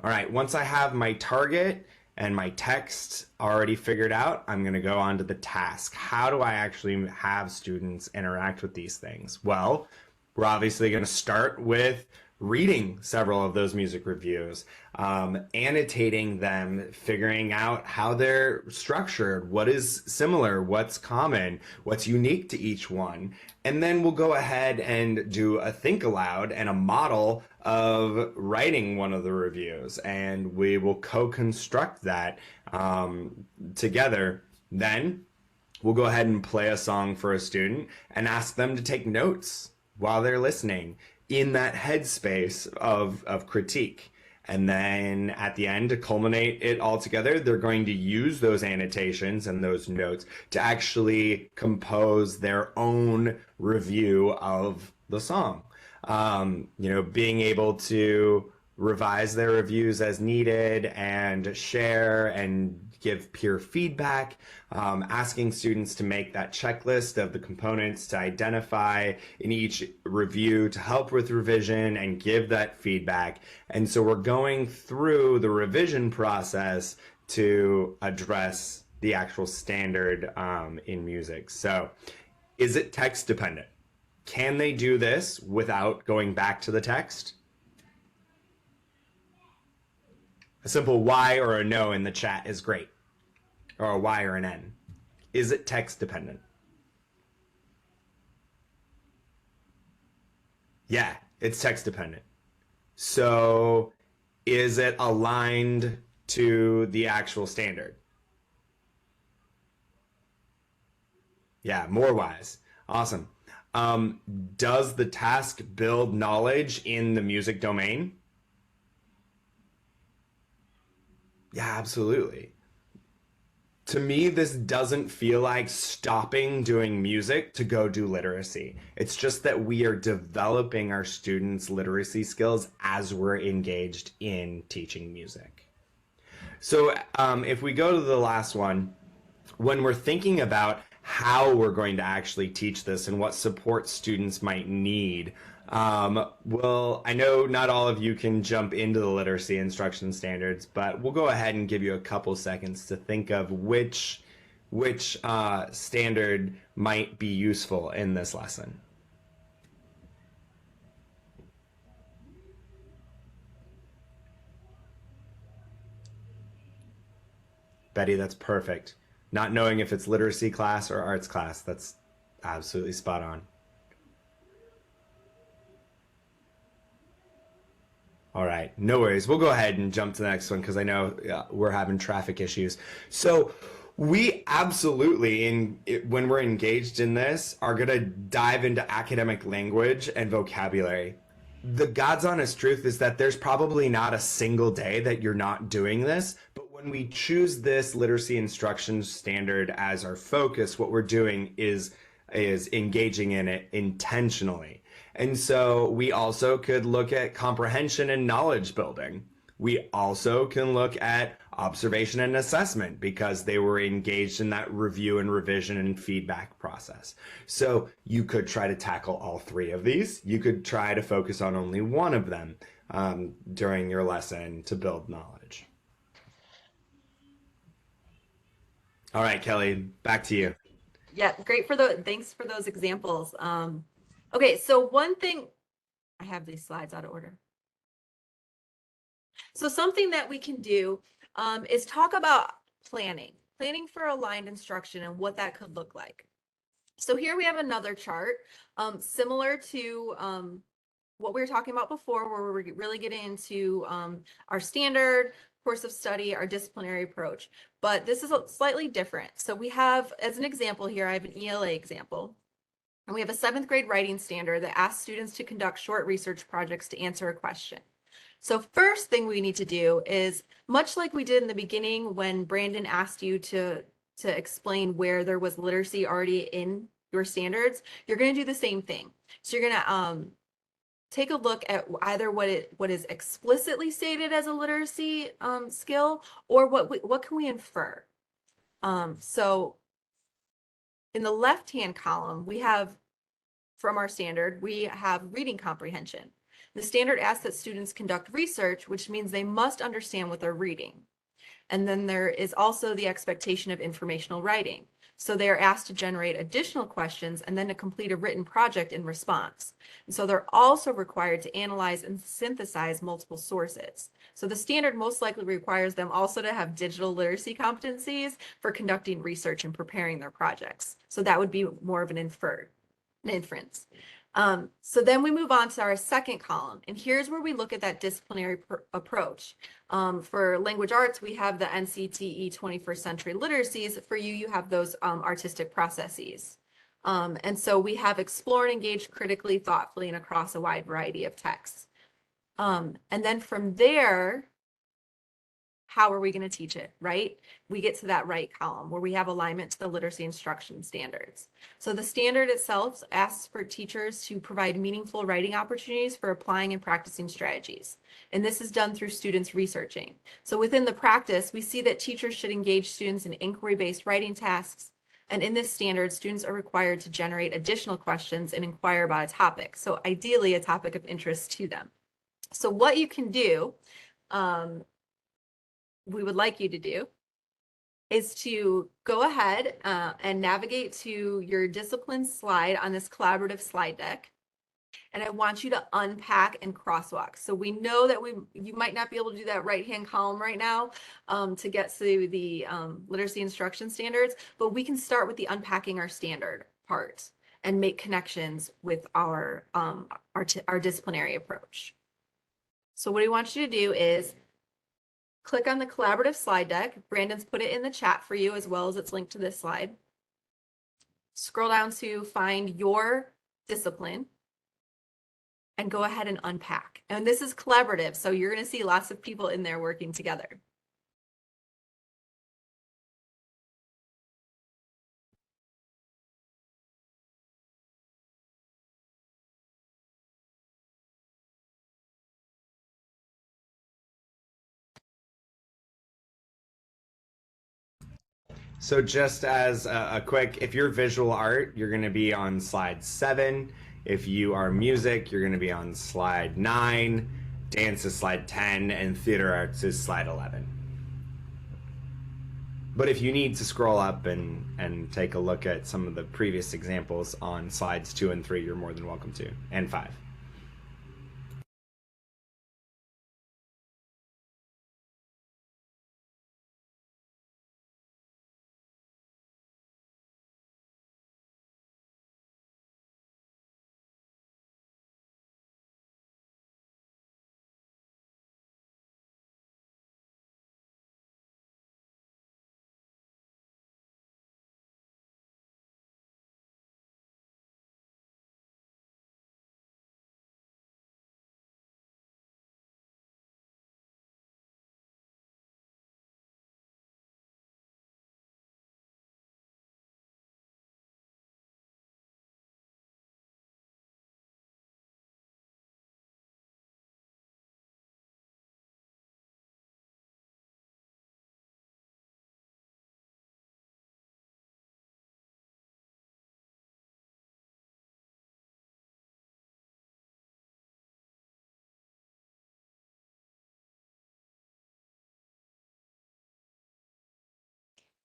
All right, once I have my target and my text already figured out, I'm going to go on to the task. How do I actually have students interact with these things? Well, we're obviously going to start with reading several of those music reviews, annotating them, figuring out how they're structured, what is similar, what's common, what's unique to each one. And then we'll go ahead and do a think aloud and a model of writing one of the reviews. And we will co-construct that together. Then we'll go ahead and play a song for a student and ask them to take notes while they're listening in that headspace of critique. And then at the end, to culminate it all together, they're going to use those annotations and those notes to actually compose their own review of the song. Being able to revise their reviews as needed and share and give peer feedback, asking students to make that checklist of the components to identify in each review to help with revision and give that feedback. And so we're going through the revision process to address the actual standard in music. So is it text dependent? Can they do this without going back to the text? A simple Y or a no in the chat is great. Or a Y or an N. Is it text dependent? Yeah, it's text dependent. So is it aligned to the actual standard? Yeah, more Ys. Awesome. Does the task build knowledge in the music domain? Yeah, absolutely. To me, this doesn't feel like stopping doing music to go do literacy. It's just that we are developing our students' literacy skills as we're engaged in teaching music. So if we go to the last one, when we're thinking about how we're going to actually teach this and what support students might need, well, I know not all of you can jump into the literacy instruction standards, but we'll go ahead and give you a couple seconds to think of which standard might be useful in this lesson. Betty, that's perfect. Not knowing if it's literacy class or arts class, that's absolutely spot on. All right, no worries. We'll go ahead and jump to the next one because I know we're having traffic issues. So we absolutely, when we're engaged in this, are going to dive into academic language and vocabulary. The God's honest truth is that there's probably not a single day that you're not doing this, but when we choose this literacy instruction standard as our focus, what we're doing is engaging in it intentionally. And so we also could look at comprehension and knowledge building. We also can look at observation and assessment because they were engaged in that review and revision and feedback process. So you could try to tackle all three of these. You could try to focus on only one of them during your lesson to build knowledge. All right, Kelly, back to you. Yeah, great thanks for those examples. Okay, so one thing, I have these slides out of order. So something that we can do is talk about planning for aligned instruction and what that could look like. So here we have another chart similar to what we were talking about before, where we're really getting into our standard course of study, our disciplinary approach, but this is slightly different. So we have, as an example here, I have an ELA example. And we have a 7th grade writing standard that asks students to conduct short research projects to answer a question. So first thing we need to do is, much like we did in the beginning when Brandon asked you to explain where there was literacy already in your standards, you're going to do the same thing. So you're going to take a look at either what is explicitly stated as a literacy skill, or what can we infer. So in the left-hand column, we have, from our standard, we have reading comprehension. The standard asks that students conduct research, which means they must understand what they're reading. And then there is also the expectation of informational writing. So they are asked to generate additional questions and then to complete a written project in response. And so they're also required to analyze and synthesize multiple sources. So the standard most likely requires them also to have digital literacy competencies for conducting research and preparing their projects. So that would be more of an inference. So then we move on to our second column, and here's where we look at that disciplinary approach. For language arts, we have the NCTE 21st Century Literacies. For you, you have those artistic processes. And so we have explore and engage critically, thoughtfully, and across a wide variety of texts. And then from there, how are we going to teach it, right? We get to that right column where we have alignment to the literacy instruction standards. So the standard itself asks for teachers to provide meaningful writing opportunities for applying and practicing strategies. And this is done through students researching. So within the practice, we see that teachers should engage students in inquiry-based writing tasks. And in this standard, students are required to generate additional questions and inquire about a topic. So ideally, a topic of interest to them. So what you can do, we would like you to do is to go ahead and navigate to your discipline slide on this collaborative slide deck. And I want you to unpack and crosswalk. So we know that you might not be able to do that right-hand column right now to get to the literacy instruction standards, but we can start with the unpacking our standard part and make connections with our disciplinary approach. So what I want you to do is click on the collaborative slide deck. Brandon's put it in the chat for you as well as it's linked to this slide. Scroll down to find your discipline and go ahead and unpack. And this is collaborative, so you're going to see lots of people in there working together. So just as a quick, if you're visual art, you're going to be on slide 7. If you are music, you're going to be on slide 9. Dance is slide 10, and theater arts is slide 11. But if you need to scroll up and take a look at some of the previous examples on slides 2 and 3, you're more than welcome to, and 5.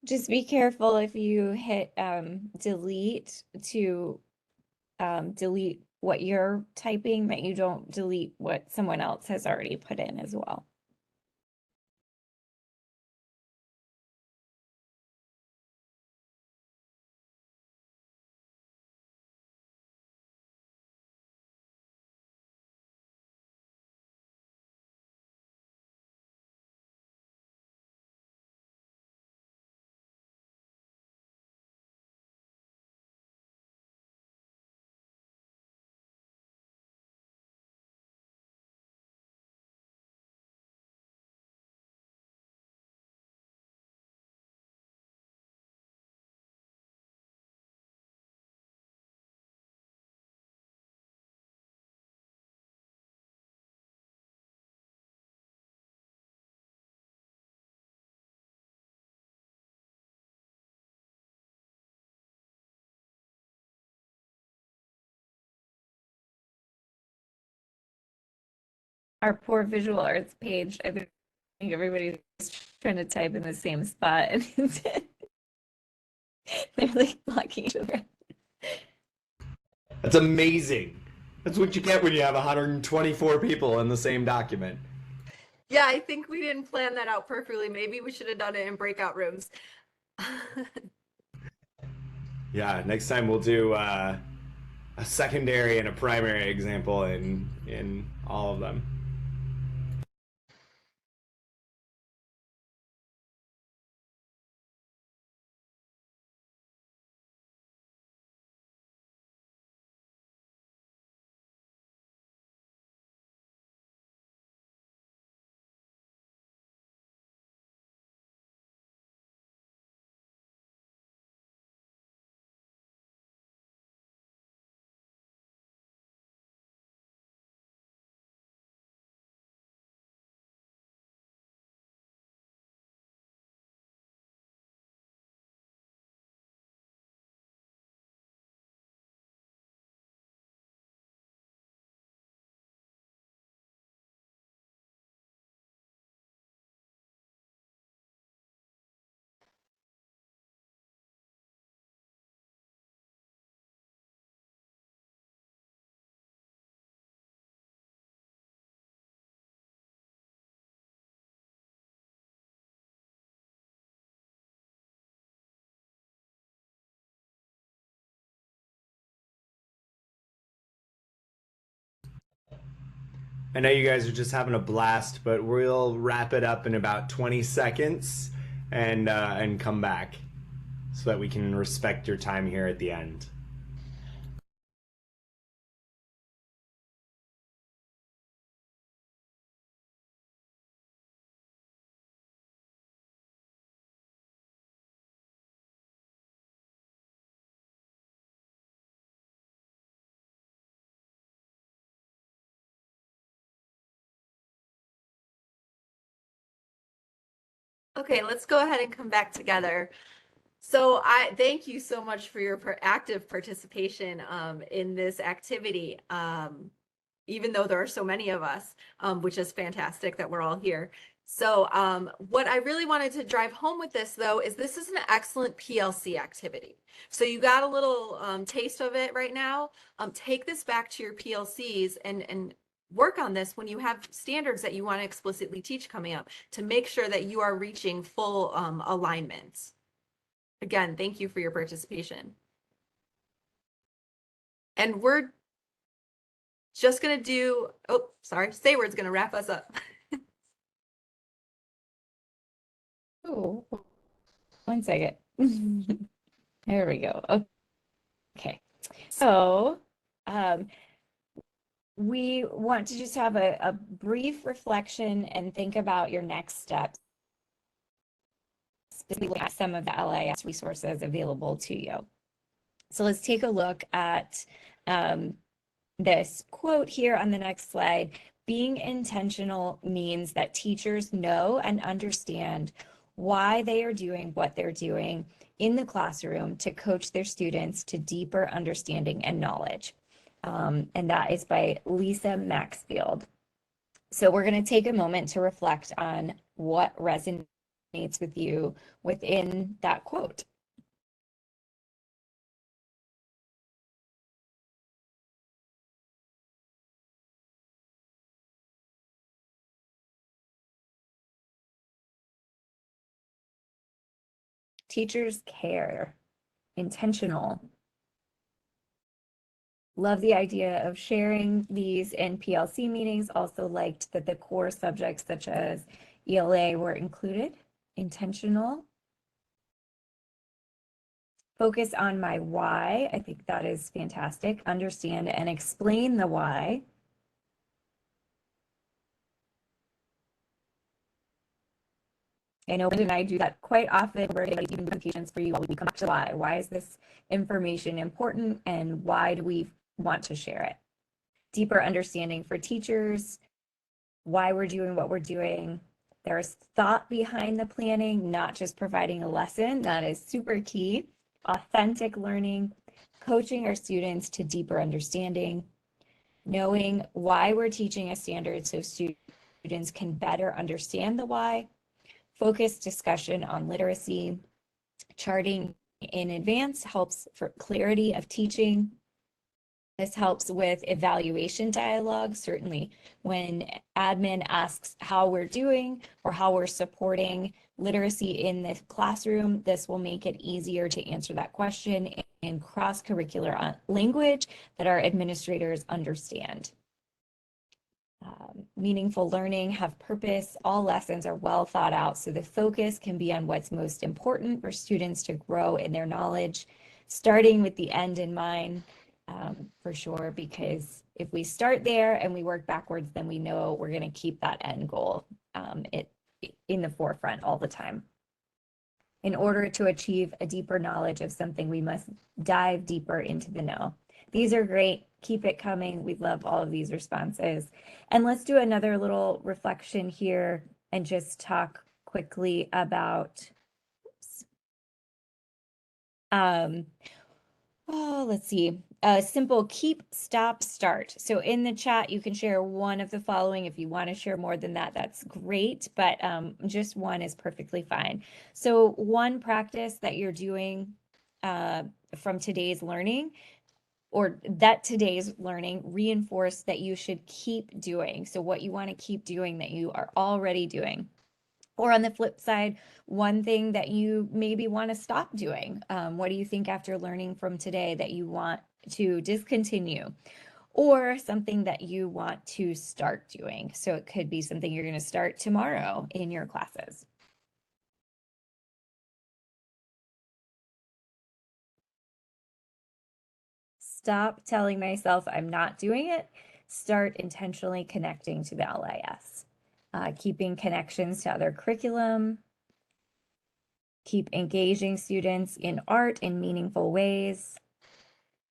Just be careful if you hit delete to delete what you're typing, that you don't delete what someone else has already put in as well. Our poor visual arts page, I think everybody's trying to type in the same spot. They're like blocking each other. That's amazing. That's what you get when you have 124 people in the same document. Yeah, I think we didn't plan that out perfectly. Maybe we should have done it in breakout rooms. Yeah, next time we'll do a secondary and a primary example in all of them. I know you guys are just having a blast, but we'll wrap it up in about 20 seconds and come back so that we can respect your time here at the end. Okay, let's go ahead and come back together. So I thank you so much for your active participation in this activity. Even though there are so many of us, which is fantastic that we're all here. So what I really wanted to drive home with this though, is this is an excellent PLC activity. So you got a little taste of it right now. Take this back to your PLCs and work on this when you have standards that you want to explicitly teach coming up to make sure that you are reaching full alignment. Again, thank you for your participation. And we're just going to do, oh, sorry, Sayward's going to wrap us up. Oh, 1 second. There we go. Okay. So, we want to just have a brief reflection and think about your next steps, specifically at some of the LIS resources available to you. So let's take a look at this quote here on the next slide. Being intentional means that teachers know and understand why they are doing what they're doing in the classroom to coach their students to deeper understanding and knowledge. And that is by Lisa Maxfield. So we're going to take a moment to reflect on what resonates with you within that quote. Teachers care, intentional. Love the idea of sharing these in PLC meetings. Also liked that the core subjects such as ELA were included. Intentional. Focus on my why. I think that is fantastic. Understand and explain the why. I know Linda and I do that quite often. We're getting even presentations for you while we come back to why. Why is this information important and why do we want to share it? Deeper understanding for teachers, why we're doing what we're doing. There's thought behind the planning, not just providing a lesson. That is super key. Authentic learning, coaching our students to deeper understanding, knowing why we're teaching a standard so students can better understand the why, focused discussion on literacy, charting in advance helps for clarity of teaching. This helps with evaluation dialogue, certainly when admin asks how we're doing or how we're supporting literacy in the classroom. This will make it easier to answer that question in cross-curricular language that our administrators understand. Meaningful learning, have purpose. All lessons are well thought out, so the focus can be on what's most important for students to grow in their knowledge, starting with the end in mind, for sure, because if we start there and we work backwards, then we know we're going to keep that end goal in the forefront all the time. In order to achieve a deeper knowledge of something, we must dive deeper into the know. These are great. Keep it coming. We love all of these responses. And let's do another little reflection here and just talk quickly about, let's see, a simple keep, stop, start. So in the chat, you can share one of the following. If you want to share more than that, that's great, but just one is perfectly fine. So one practice that you're doing from today's learning, or that today's learning reinforced that you should keep doing. So what you want to keep doing that you are already doing. Or on the flip side, one thing that you maybe want to stop doing. What do you think after learning from today that you want to discontinue? Or something that you want to start doing. So it could be something you're going to start tomorrow in your classes. Stop telling myself I'm not doing it. Start intentionally connecting to the LIS. Keeping connections to other curriculum. Keep engaging students in art in meaningful ways.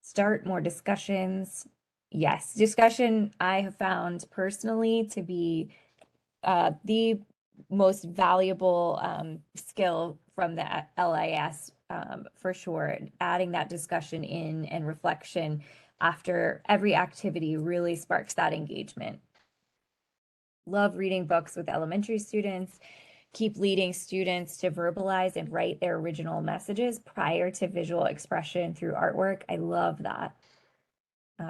Start more discussions. Yes, discussion I have found personally to be the most valuable skill from the LIS, for sure. Adding that discussion in and reflection after every activity really sparks that engagement. Love reading books with elementary students. Keep leading students to verbalize and write their original messages prior to visual expression through artwork. I love that.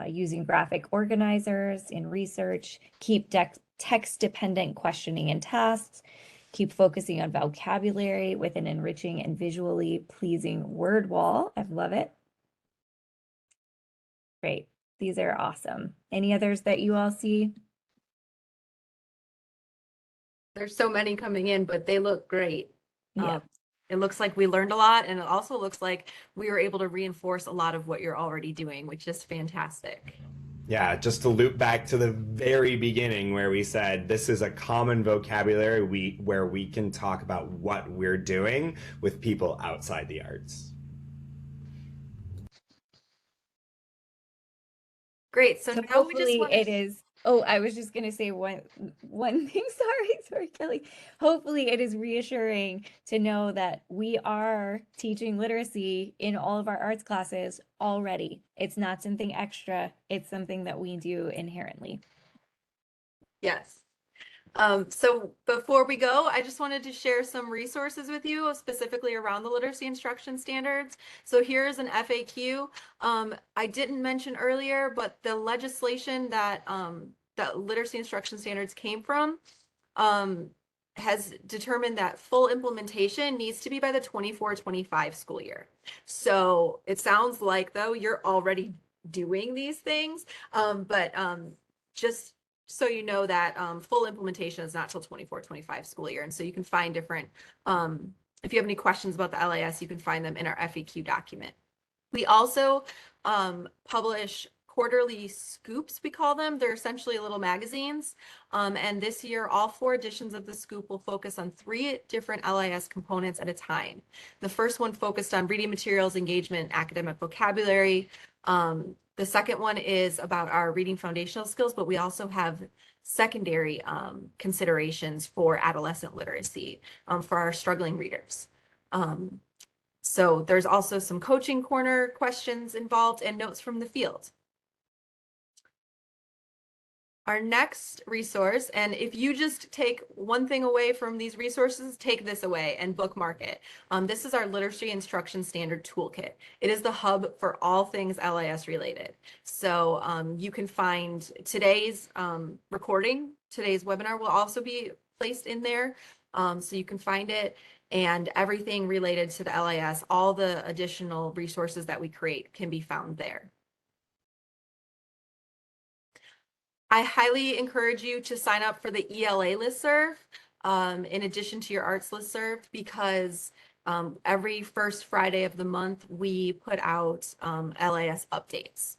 Using graphic organizers in research. Keep text-dependent questioning and tasks. Keep focusing on vocabulary with an enriching and visually pleasing word wall. I love it. Great. These are awesome. Any others that you all see? There's so many coming in, but they look great. Yeah. It looks like we learned a lot, and it also looks like we were able to reinforce a lot of what you're already doing, which is fantastic. Yeah, just to loop back to the very beginning where we said this is a common vocabulary where we can talk about what we're doing with people outside the arts. Great. So So now we just hopefully want it to. is. Oh, I was just gonna say one thing. Sorry, Kelly. Hopefully it is reassuring to know that we are teaching literacy in all of our arts classes already. It's not something extra. It's something that we do inherently. Yes. So before we go, I just wanted to share some resources with you specifically around the literacy instruction standards. So here's an FAQ. I didn't mention earlier, but the legislation that that literacy instruction standards came from has determined that full implementation needs to be by the 24-25 school year. So it sounds like though you're already doing these things, but just so you know that full implementation is not till 24-25 school year. And so you can find different, if you have any questions about the LIS, you can find them in our FAQ document. We also publish quarterly scoops, we call them. They're essentially little magazines. And this year, all 4 editions of the scoop will focus on 3 different LIS components at a time. The first one focused on reading materials, engagement, academic vocabulary. The second one is about our reading foundational skills, but we also have secondary considerations for adolescent literacy for our struggling readers. So there's also some coaching corner questions involved and notes from the field. Our next resource, and if you just take one thing away from these resources, take this away and bookmark it. This is our Literacy Instruction Standard Toolkit. It is the hub for all things LIS related. So you can find today's recording, today's webinar will also be placed in there. So you can find it, and everything related to the LIS, all the additional resources that we create can be found there. I highly encourage you to sign up for the ELA listserv in addition to your arts listserv, because every first Friday of the month we put out LIS updates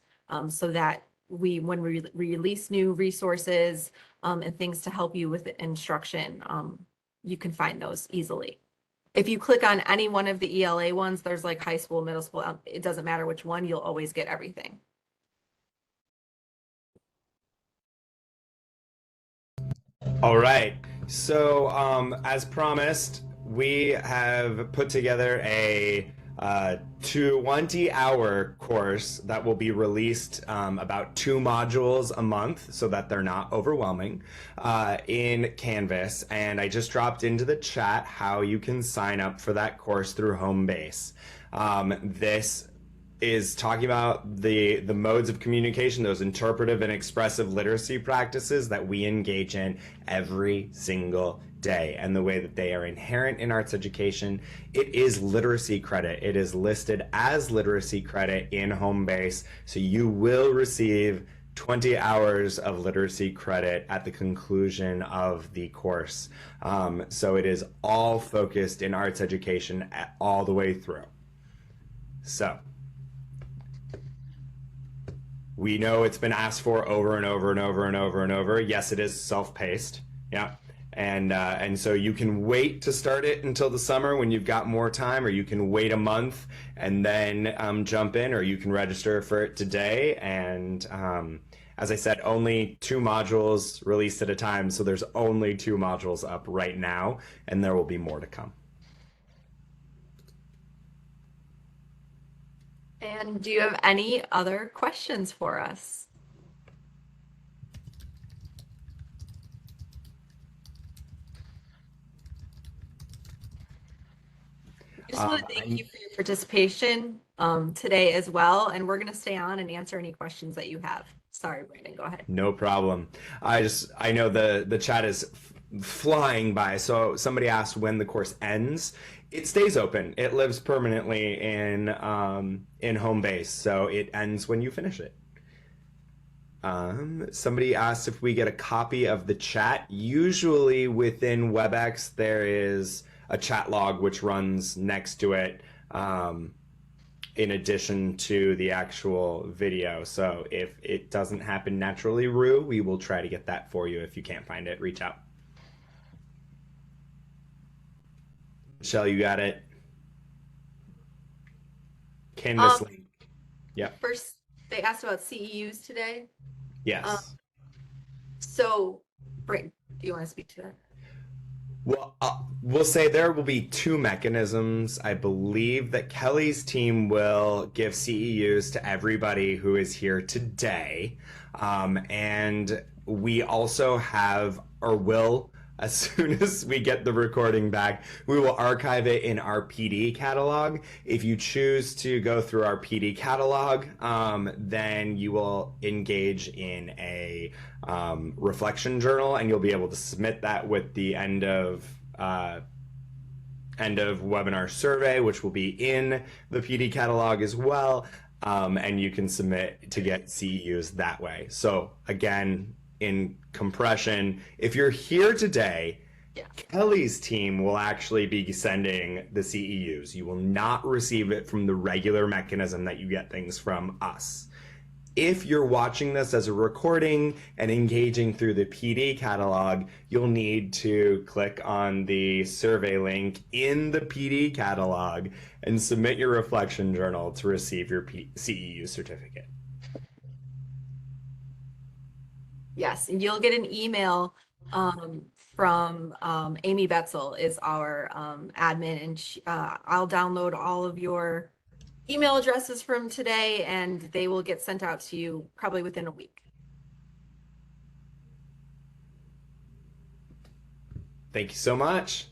so that when we release new resources and things to help you with instruction, you can find those easily. If you click on any one of the ELA ones, there's like high school, middle school, it doesn't matter which one, you'll always get everything. All right. So, as promised, we have put together a 20-hour course that will be released about 2 modules a month so that they're not overwhelming in Canvas. And I just dropped into the chat how you can sign up for that course through Homebase. This is talking about the modes of communication, those interpretive and expressive literacy practices that we engage in every single day, and the way that they are inherent in arts education. It is literacy credit. It is listed as literacy credit in Homebase, so you will receive 20 hours of literacy credit at the conclusion of the course. So it is all focused in arts education all the way through. So we know it's been asked for over and over and over and over and over. Yes, it is self-paced. Yeah. And so you can wait to start it until the summer when you've got more time, or you can wait a month and then jump in, or you can register for it today. And as I said, only 2 modules released at a time. So there's only 2 modules up right now, and there will be more to come. And do you have any other questions for us? I just want to thank you for your participation today as well. And we're going to stay on and answer any questions that you have. Sorry, Brandon, go ahead. No problem. I know the chat is flying by. So somebody asked when the course ends. It stays open. It lives permanently in Homebase, so it ends when you finish it. Somebody asked if we get a copy of the chat. Usually within WebEx there is a chat log which runs next to it, in addition to the actual video. So if it doesn't happen naturally, Rue, we will try to get that for you. If you can't find it, reach out. Michelle, you got it? Canvas link. Yep. First, they asked about CEUs today. Yes. So, Brandon, do you want to speak to that? Well, we'll say there will be 2 mechanisms. I believe that Kelly's team will give CEUs to everybody who is here today. And we also have, or will, as soon as we get the recording back, we will archive it in our PD catalog. If you choose to go through our PD catalog, then you will engage in a reflection journal, and you'll be able to submit that with the end of webinar survey, which will be in the PD catalog as well. And you can submit to get CEUs that way. So again, in compression, if you're here today, Yeah. Kelly's team will actually be sending the CEUs. You will not receive it from the regular mechanism that you get things from us. If you're watching this as a recording and engaging through the PD catalog, you'll need to click on the survey link in the PD catalog and submit your reflection journal to receive your CEU certificate. Yes, and you'll get an email from Amy Betzel is our admin, and I'll download all of your email addresses from today, and they will get sent out to you probably within a week. Thank you so much.